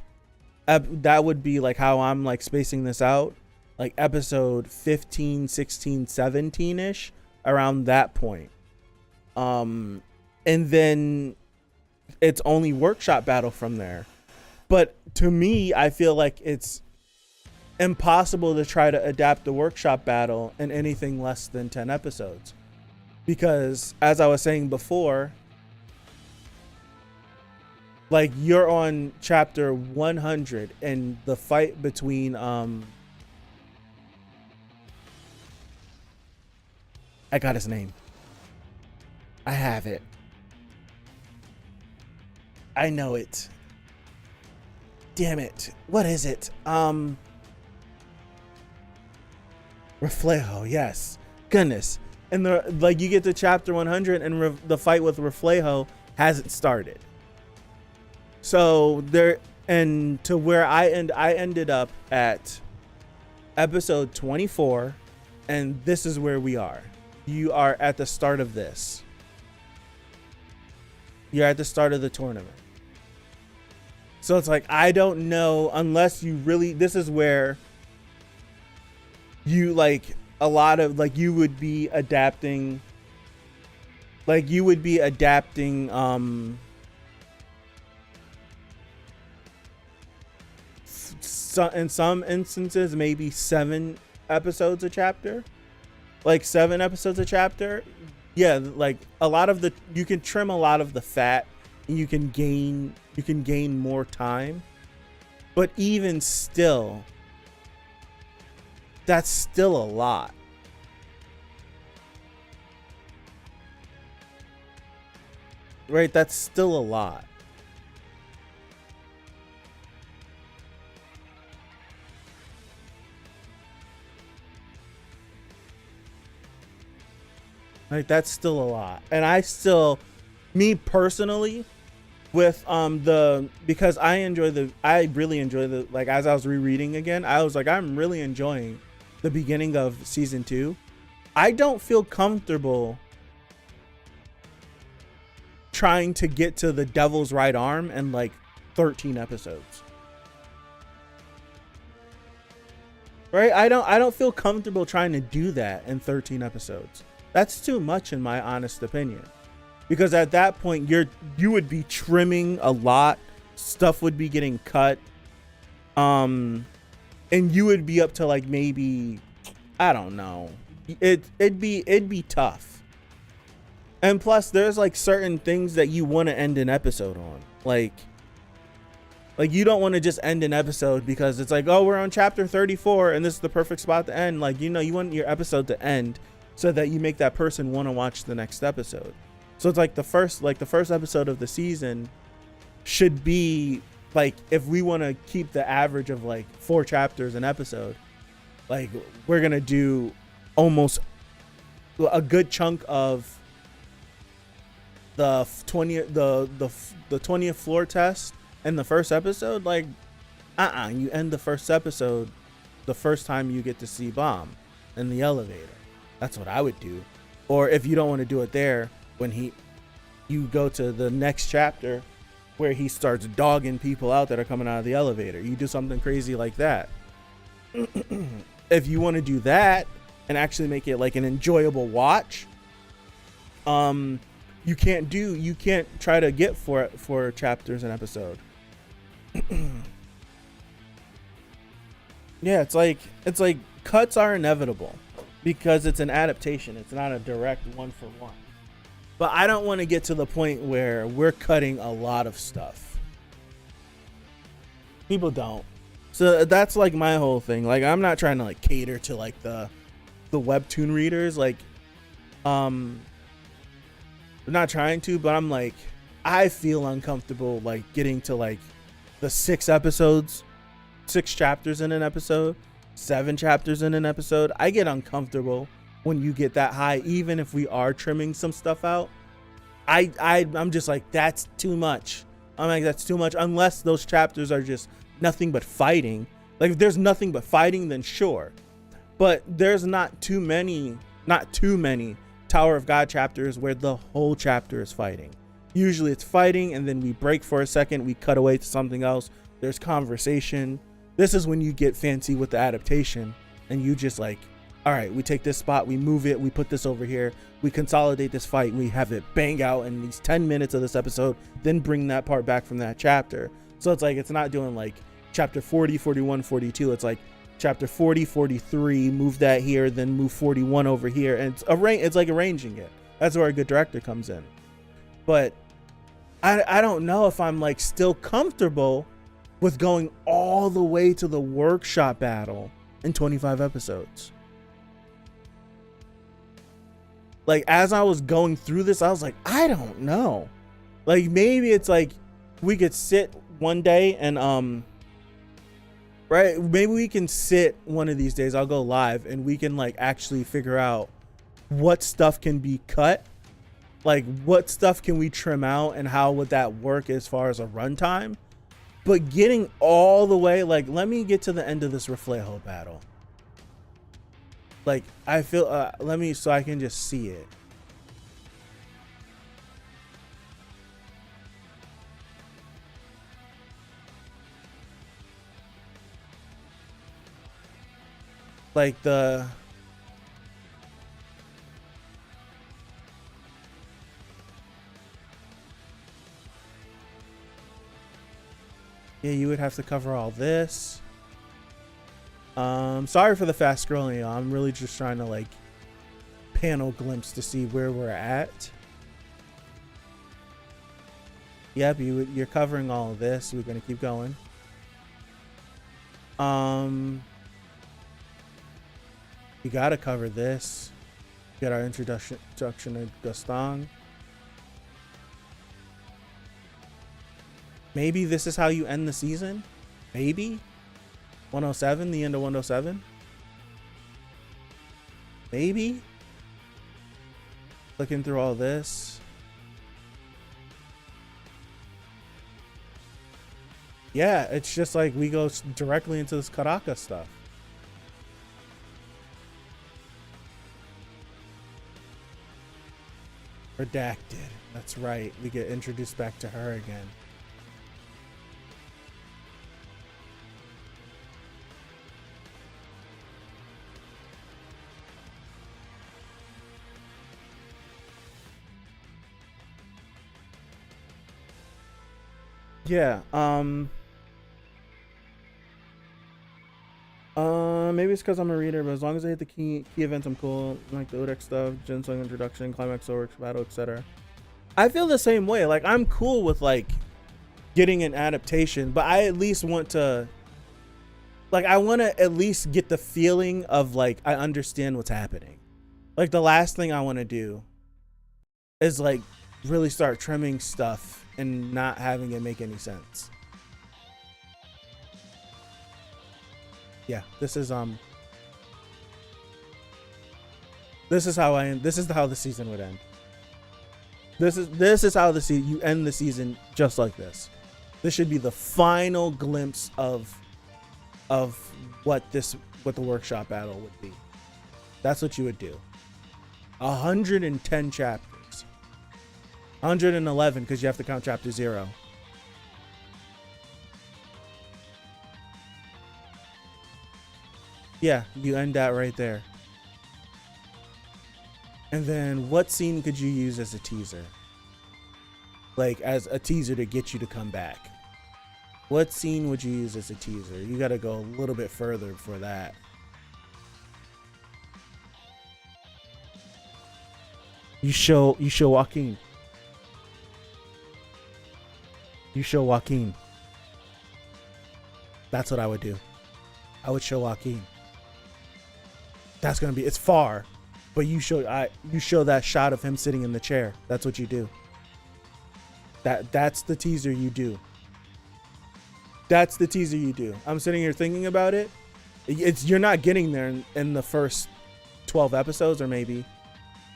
that would be like how I'm like spacing this out, like episode 15, 16, 17-ish, around that point. And then it's only workshop battle from there. But to me, I feel like it's impossible to try to adapt the workshop battle in anything less than 10 episodes. Because as I was saying before, like, you're on chapter 100 and the fight between I got his name. I have it. I know it. Damn it. What is it? Reflejo, yes. Goodness. And you get to chapter 100 and the fight with Reflejo hasn't started. So to where I ended up at episode 24, and this is where we are. You are at the start of this. You're at the start of the tournament. So it's like, I don't know, unless you really, this is where you like a lot of, like, you would be adapting in some instances, maybe 7 episodes a chapter, like 7 episodes a chapter. Yeah. Like a lot of you can trim a lot of the fat and you can gain more time, but even still, that's still a lot. Right? That's still a lot. Like, that's still a lot. And me personally, with because I really enjoy the, like, as I was rereading again, I was like, I'm really enjoying the beginning of season 2. I don't feel comfortable trying to get to the devil's right arm in like 13 episodes. Right? I don't feel comfortable trying to do that in 13 episodes. That's too much in my honest opinion. Because at that point you would be trimming a lot, stuff would be getting cut, and you would be up to like maybe, I don't know, it'd be tough. And plus there's like certain things that you want to end an episode on, like you don't want to just end an episode because it's like, oh, we're on chapter 34 and this is the perfect spot to end. Like, you know, you want your episode to end so that you make that person want to watch the next episode. So it's like the first episode of the season should be like, if we want to keep the average of like 4 chapters an episode, like we're going to do almost a good chunk of the 20th floor test in the first episode. Like, you end the first episode the first time you get to see Bomb in the elevator. That's what I would do. Or if you don't want to do it there, when you go to the next chapter where he starts dogging people out that are coming out of the elevator. You do something crazy like that. If you want to do that and actually make it like an enjoyable watch, you can't try to get 4 chapters an episode. Yeah, it's like cuts are inevitable because it's an adaptation. It's not a direct 1-for-1. But I don't want to get to the point where we're cutting a lot of stuff. People don't. So that's like my whole thing. Like, I'm not trying to like cater to like the webtoon readers. Like, I'm not trying to, but I'm like, I feel uncomfortable like getting to like the 6 chapters in an episode, 7 chapters in an episode. I get uncomfortable when you get that high, even if we are trimming some stuff out. I'm just like, that's too much. I'm like, that's too much, unless those chapters are just nothing but fighting. Like, if there's nothing but fighting, then sure. But there's not too many Tower of God chapters where the whole chapter is fighting. Usually it's fighting, and then we break for a second, we cut away to something else. There's conversation. This is when you get fancy with the adaptation, and you just like, all right, we take this spot, we move it, we put this over here, we consolidate this fight, we have it bang out in these 10 minutes of this episode, then bring that part back from that chapter. So it's like, it's not doing like chapter 40, 41, 42. It's like chapter 40, 43, move that here, then move 41 over here. And it's like arranging it. That's where a good director comes in. But I don't know if I'm like still comfortable with going all the way to the workshop battle in 25 episodes. Like, as I was going through this, I was like, I don't know. Like, maybe it's like we could sit one day and right, maybe we can sit one of these days, I'll go live, and we can like actually figure out what stuff can be cut, like what stuff can we trim out, and how would that work as far as a runtime. But getting all the way, like, let me get to the end of this Reflejo battle. Like, I feel, so I can just see it. Like yeah, you would have to cover all this. Sorry for the fast scrolling, y'all. I'm really just trying to like panel glimpse to see where we're at. Yep, you're covering all of this. We're gonna keep going. You gotta cover this. Get our introduction to Gaston. Maybe this is how you end the season. Maybe 107, the end of 107. Maybe. Looking through all this. Yeah, it's just like we go directly into this Karaka stuff. Redacted. That's right. We get introduced back to her again. Yeah, maybe it's because I'm a reader, but as long as I hit the key events, I'm cool. Like the Udex stuff, Ginseng introduction, climax orcs, battle, etc. I feel the same way. Like, I'm cool with like getting an adaptation, but I at least want to, like, I want to at least get the feeling of like I understand what's happening. Like, the last thing I want to do is like really start trimming stuff and not having it make any sense. Yeah, this is how the season would end. This is how you end the season, just like this. This should be the final glimpse of what the workshop battle would be. That's what you would do. 110 chapters. 111 because you have to count chapter 0. Yeah, you end that right there. And then what scene could you use as a teaser? Like, as a teaser to get you to come back. What scene would you use as a teaser? You got to go a little bit further for that. You show Joaquin. You show Joaquin. That's what I would do. I would show Joaquin. That's gonna be, it's far, but you show that shot of him sitting in the chair. That's what you do. That's the teaser you do. That's the teaser you do. I'm sitting here thinking about it. You're not getting there in the first 12 episodes, or maybe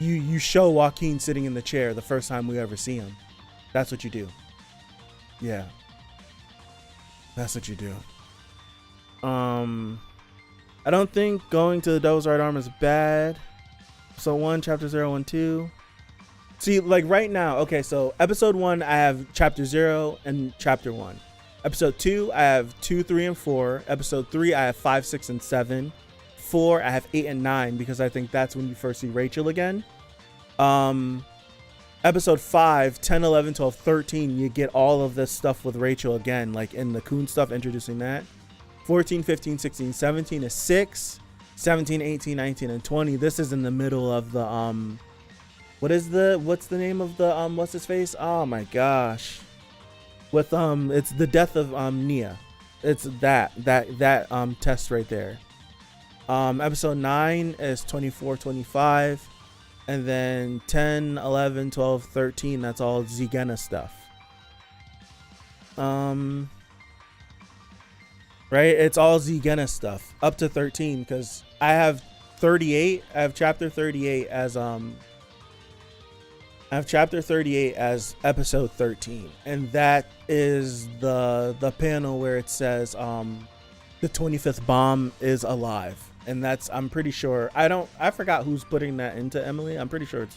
you show Joaquin sitting in the chair the first time we ever see him. That's what you do. Yeah. That's what you do. I don't think going to the Devil's Right Arm is bad. So 1, chapter 0 and 2. See, like right now, okay, so episode 1, I have chapter 0 and chapter 1. Episode 2, I have 2, 3, and 4. Episode 3, I have 5, 6, and 7. 4, I have 8 and 9 because I think that's when you first see Rachel again. Episode 5, 10, 11, 12, 13, you get all of this stuff with Rachel again, like in the Coon stuff, introducing that. 14, 15, 16, 17 is 6. 17, 18, 19, and 20. This is in the middle of the what's the name of the what's his face? Oh my gosh. With it's the death of Nia. It's that test right there. Episode 9 is 24, 25. And then 10, 11, 12, 13, that's all Zegena stuff. Right? It's all Zegena stuff up to 13 because I have 38. I have chapter 38 as episode 13, and that is the panel where it says the 25th bomb is alive, and that's, I'm pretty sure, I forgot who's putting that into Emily. I'm pretty sure it's,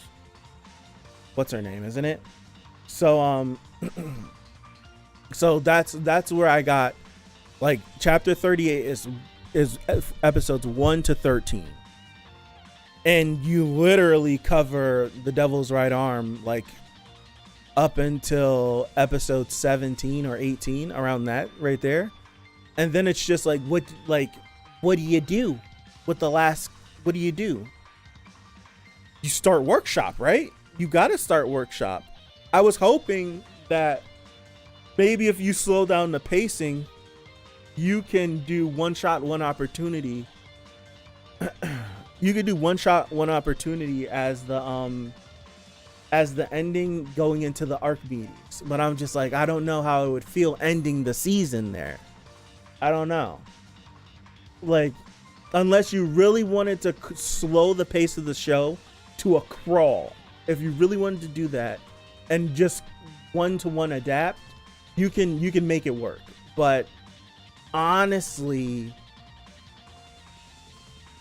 what's her name, isn't it? So so that's where I got, like, chapter 38 is episodes 1 to 13. And you literally cover the Devil's Right Arm, like, up until episode 17 or 18, around that right there. And then it's just like, what do you do with the last, what do you do? You start workshop, right? You got to start workshop. I was hoping that maybe if you slow down the pacing, you can do one shot, one opportunity. You could do one shot, one opportunity as the ending going into the arc meetings. But I'm just like, I don't know how it would feel ending the season there. I don't know. Like, unless you really wanted to slow the pace of the show to a crawl. If you really wanted to do that and just one-to-one adapt, you can make it work. but honestly,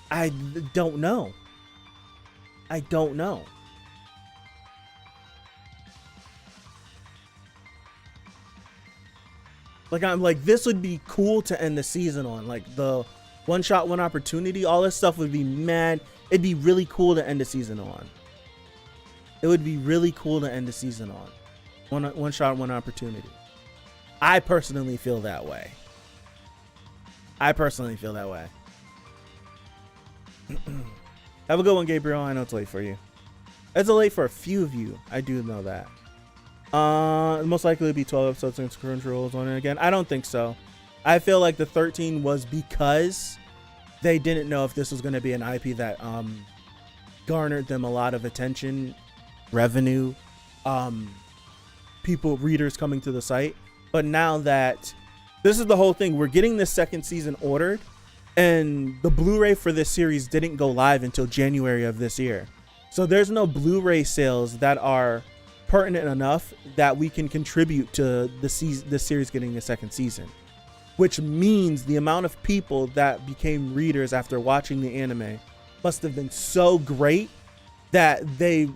I don't know. I don't know. Like, I'm like, this would be cool to end the season on. Like, the one shot, one opportunity, all this stuff would be mad. It'd be really cool to end the season on. It would be really cool to end the season on. One shot, one opportunity. I personally feel that way. Have a good one, Gabriel. I know it's late for you. It's late for a few of you. I do know that. Most likely it'd be 12 episodes since Crunchyroll's on it again. I don't think so. I feel like the 13 was because they didn't know if this was going to be an IP that garnered them a lot of attention, revenue, readers coming to the site. But now that this is the whole thing, we're getting this second season ordered, and the Blu-ray for this series didn't go live until January of this year. So there's no Blu-ray sales that are pertinent enough that we can contribute to the series getting a second season, which means the amount of people that became readers after watching the anime must have been so great that they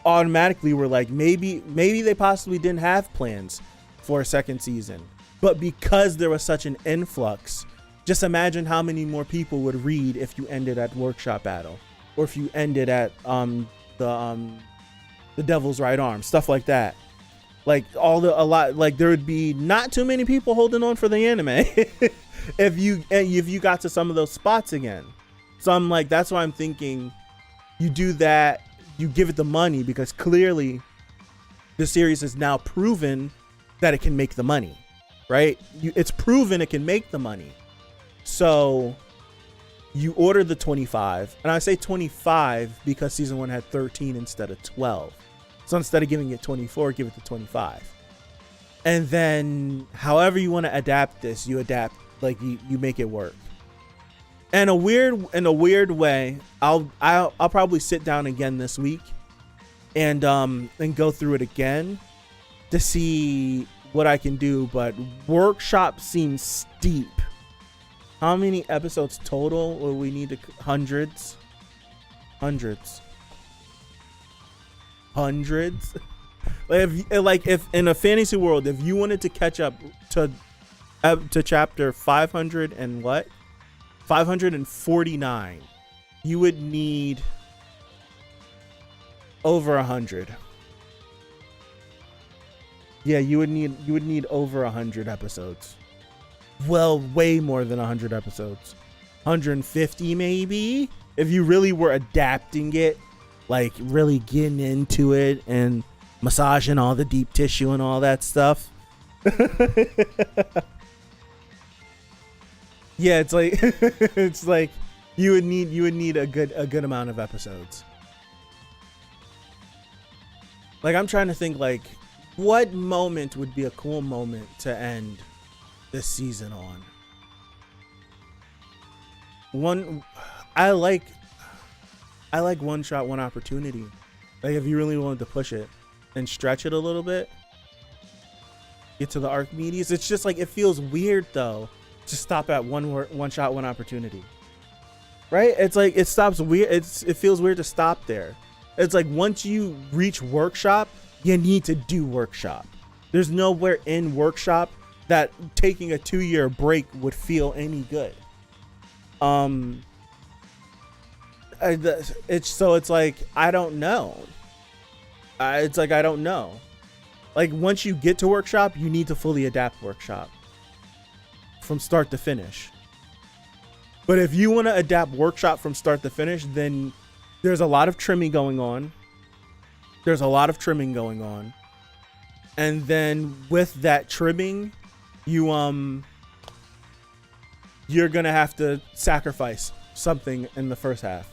automatically were like, maybe they possibly didn't have plans for a second season, but because there was such an influx, just imagine how many more people would read if you ended at Workshop Battle, or if you ended at the Devil's Right Arm, stuff like that. Like there would be not too many people holding on for the anime if you got to some of those spots again. So I'm like, that's why I'm thinking you do that, you give it the money, because clearly the series is now proven that it can make the money, right? It's proven it can make the money. So you order the 25, and I say 25 because season 1 had 13 instead of 12. So instead of giving it 24, give it the 25. And then however you want to adapt this, you adapt, like you make it work. And in a weird way, I'll probably sit down again this week and go through it again to see what I can do, but Workshop seems steep. How many episodes total will we need? Hundreds. Like if in a fantasy world, if you wanted to catch up to chapter 500 and 549, you would need over 100. Yeah, you would need over 100 episodes. Well, way more than 100 episodes. 150 maybe, if you really were adapting it, like really getting into it and massaging all the deep tissue and all that stuff. Yeah, it's like it's like you would need a good amount of episodes. Like, I'm trying to think, like, what moment would be a cool moment to end this season on. I like one shot, one opportunity. Like, if you really wanted to push it and stretch it a little bit, get to the Archimedes. It's just like, it feels weird though to stop at one shot, one opportunity, right? It's like it stops weird. It feels weird to stop there. It's like once you reach Workshop, you need to do Workshop. There's nowhere in Workshop that taking a 2-year break would feel any good. It's like, I don't know. It's like, I don't know. Like, once you get to Workshop, you need to fully adapt Workshop from start to finish. But if you want to adapt Workshop from start to finish, then there's a lot of trimming going on. And then with that trimming, you're gonna have to sacrifice something in the first half.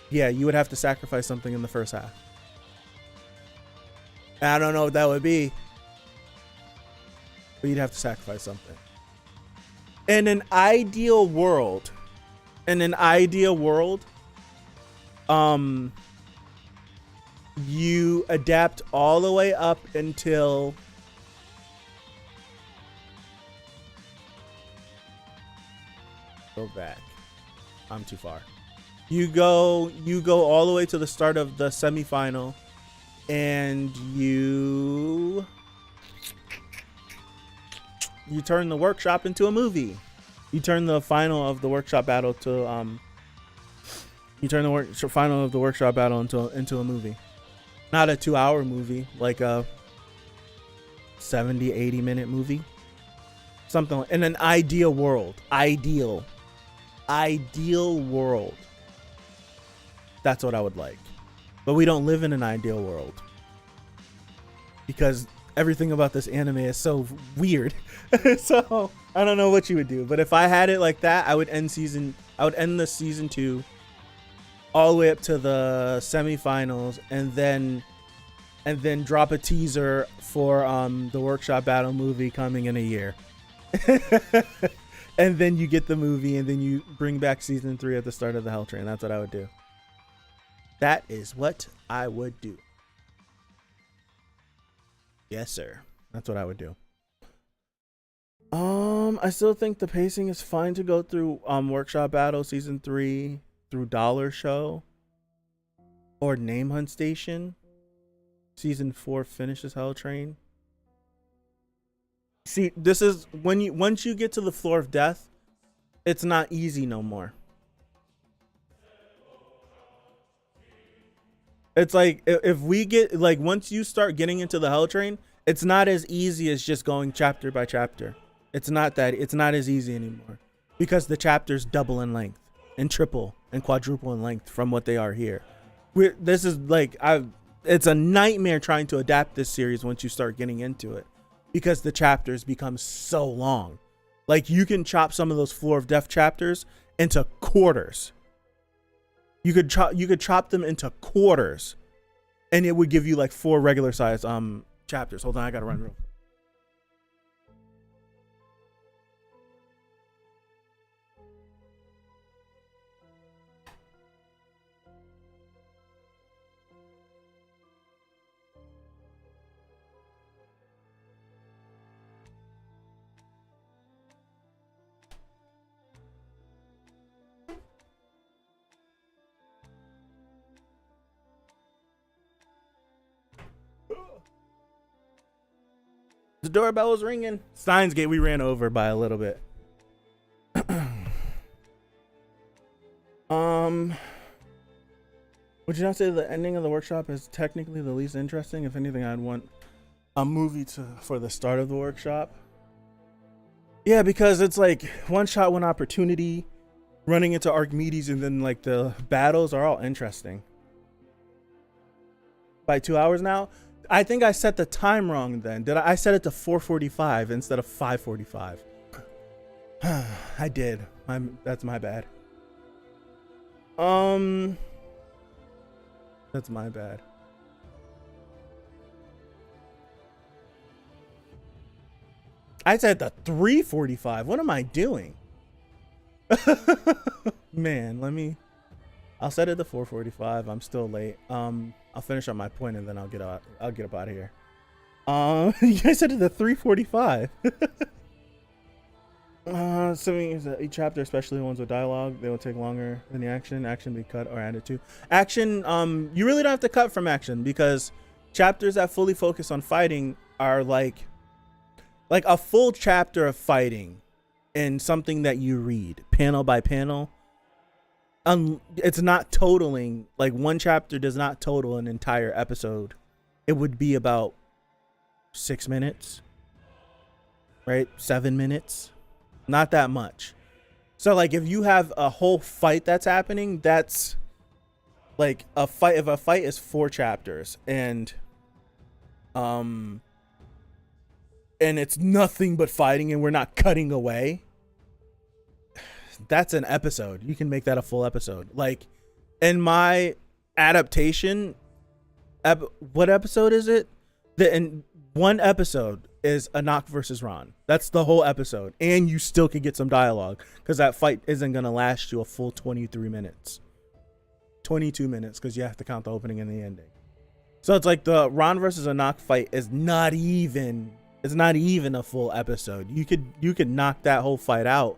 Yeah, you would have to sacrifice something in the first half. I don't know what that would be, but you'd have to sacrifice something. In an ideal world, you adapt all the way up until Go back. I'm too far. You go all the way to the start of the semifinal, and you turn the workshop into a movie. You turn the final of the workshop battle to final of the workshop battle into a movie. Not a 2-hour movie, like a 70-80 minute movie. Something like, in an ideal world. Ideal world. That's what I would like. But we don't live in an ideal world, because everything about this anime is so weird. So I don't know what you would do. But if I had it like that, I would end the season 2 all the way up to the semifinals, and then drop a teaser for the workshop battle movie coming in a year. And then you get the movie, and then you bring back season 3 at the start of the Hell Train. That's what I would do. That is what I would do. Yes, sir. That's what I would do. I still think the pacing is fine to go through workshop battle season 3 through Dollar Show or Name Hunt Station. Season 4 finishes Hell Train. See, this is once you get to the floor of death, it's not easy no more. It's like if we get like once you start getting into the Hell Train, it's not as easy as just going chapter by chapter. It's not as easy anymore, because the chapters double in length and triple and quadruple in length from what they are here. It's a nightmare trying to adapt this series once you start getting into it, because the chapters become so long. Like, you can chop some of those Floor of Death chapters into quarters. You could chop them into quarters, and it would give you like 4 regular size chapters. Hold on, I gotta run real quick. The doorbell was ringing. Steins Gate, we ran over by a little bit. Would you not say the ending of the workshop is technically the least interesting? If anything, I'd want a movie for the start of the workshop. Yeah, because it's like one shot, one opportunity, running into Archimedes, and then like the battles are all interesting. By 2 hours now? I think I set the time wrong then. I set it to 4:45 instead of 5:45. I did. That's my bad. That's my bad. I said the 3:45. What am I doing? Man, I'll set it to 4:45. I'm still late. I'll finish up my point, and then I'll get up out of here. You guys said it to 3:45. Each chapter, especially the ones with dialogue, they will take longer than the action. Action be cut or added to. Action, you really don't have to cut from action, because chapters that fully focus on fighting are like a full chapter of fighting in something that you read panel by panel. It's not totaling, like one chapter does not total an entire episode. It would be about 6 minutes, right? 7 minutes, not that much. So like if you have a whole fight that's happening, that's like a fight. If a fight is 4 chapters and it's nothing but fighting and we're not cutting away, that's an episode. You can make that a full episode. Like in my adaptation, what episode is it? In one episode is Anak versus Ron. That's the whole episode, and you still can get some dialogue, because that fight isn't gonna last you a full 23 minutes, 22 minutes, because you have to count the opening and the ending. So it's like the Ron versus Anak fight is not even a full episode. You could knock that whole fight out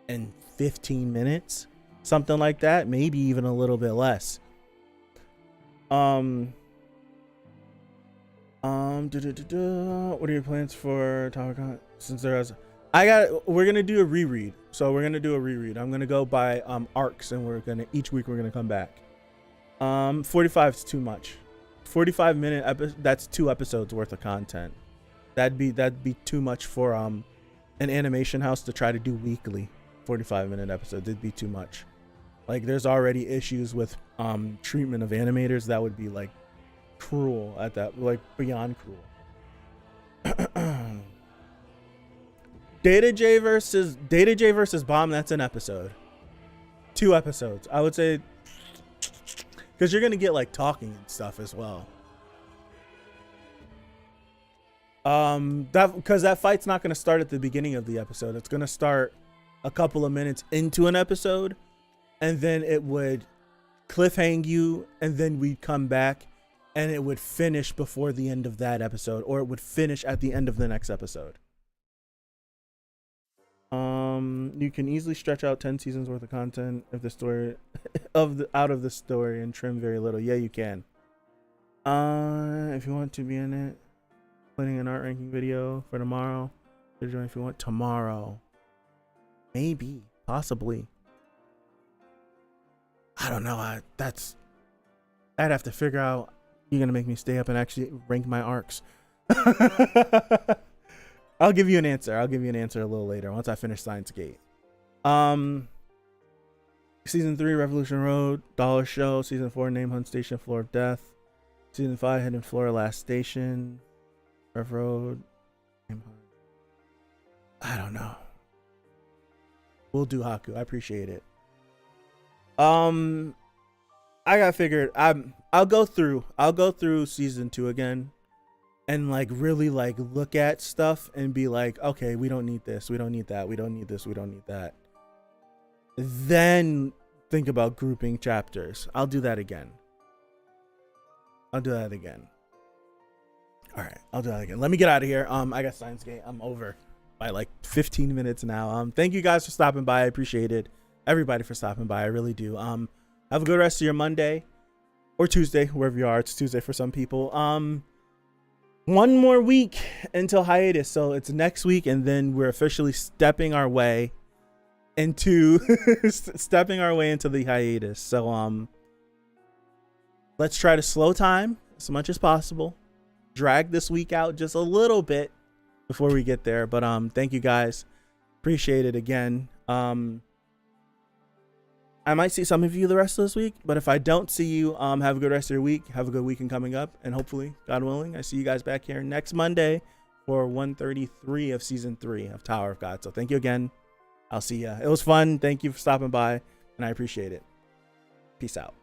in 15 minutes, something like that, maybe even a little bit less. What are your plans for topic since there is we're gonna do a reread. So we're gonna do a reread. I'm gonna go by arcs, and each week we're gonna come back. 45 is too much. 45-minute that's 2 episodes worth of content. That'd be too much for an animation house to try to do weekly 45-minute episodes. It'd be too much. Like, there's already issues with treatment of animators that would be like cruel at that, like beyond cruel. Data J versus Bomb, that's an episode. 2 episodes, I would say, because you're gonna get like talking and stuff as well. Because that fight's not gonna start at the beginning of the episode. It's gonna start a couple of minutes into an episode, and then it would cliffhang you, and then we'd come back, and it would finish before the end of that episode, or it would finish at the end of the next episode. You can easily stretch out 10 seasons worth of content if the story out of the story and trim very little. Yeah, you can. If you want to be in it, planning an art ranking video for tomorrow. If you want tomorrow, maybe, possibly. I don't know. I'd have to figure out. You're gonna make me stay up and actually rank my arcs. I'll give you an answer. I'll give you an answer a little later once I finish Science Gate. Season 3, Revolution Road, Dollar Show. Season 4, Name Hunt Station, Floor of Death. Season 5, Hidden Floor, Last Station, Rev Road, Name Hunt. I don't know. We'll do Haku. I appreciate it. I got figured. I'll go through season 2 again, and like really like look at stuff and be like, okay, we don't need this, we don't need that, we don't need this, we don't need that. Then think about grouping chapters. I'll do that again. All right, I'll do that again. Let me get out of here. I got Science Gate. I'm over by like 15 minutes now. Thank you guys for stopping by. I appreciate it. Everybody for stopping by. I really do. Have a good rest of your Monday or Tuesday, wherever you are. It's Tuesday for some people. One more week until hiatus, so it's next week, and then we're officially stepping our way into the hiatus. So let's try to slow time as much as possible, drag this week out just a little bit before we get there. But thank you guys, appreciate it again. I might see some of you the rest of this week, but if I don't see you, have a good rest of your week. Have a good weekend coming up, and hopefully, God willing, I see you guys back here next Monday for 133 of season 3 of Tower of God. So thank you again. I'll see ya. It was fun. Thank you for stopping by, and I appreciate it. Peace out.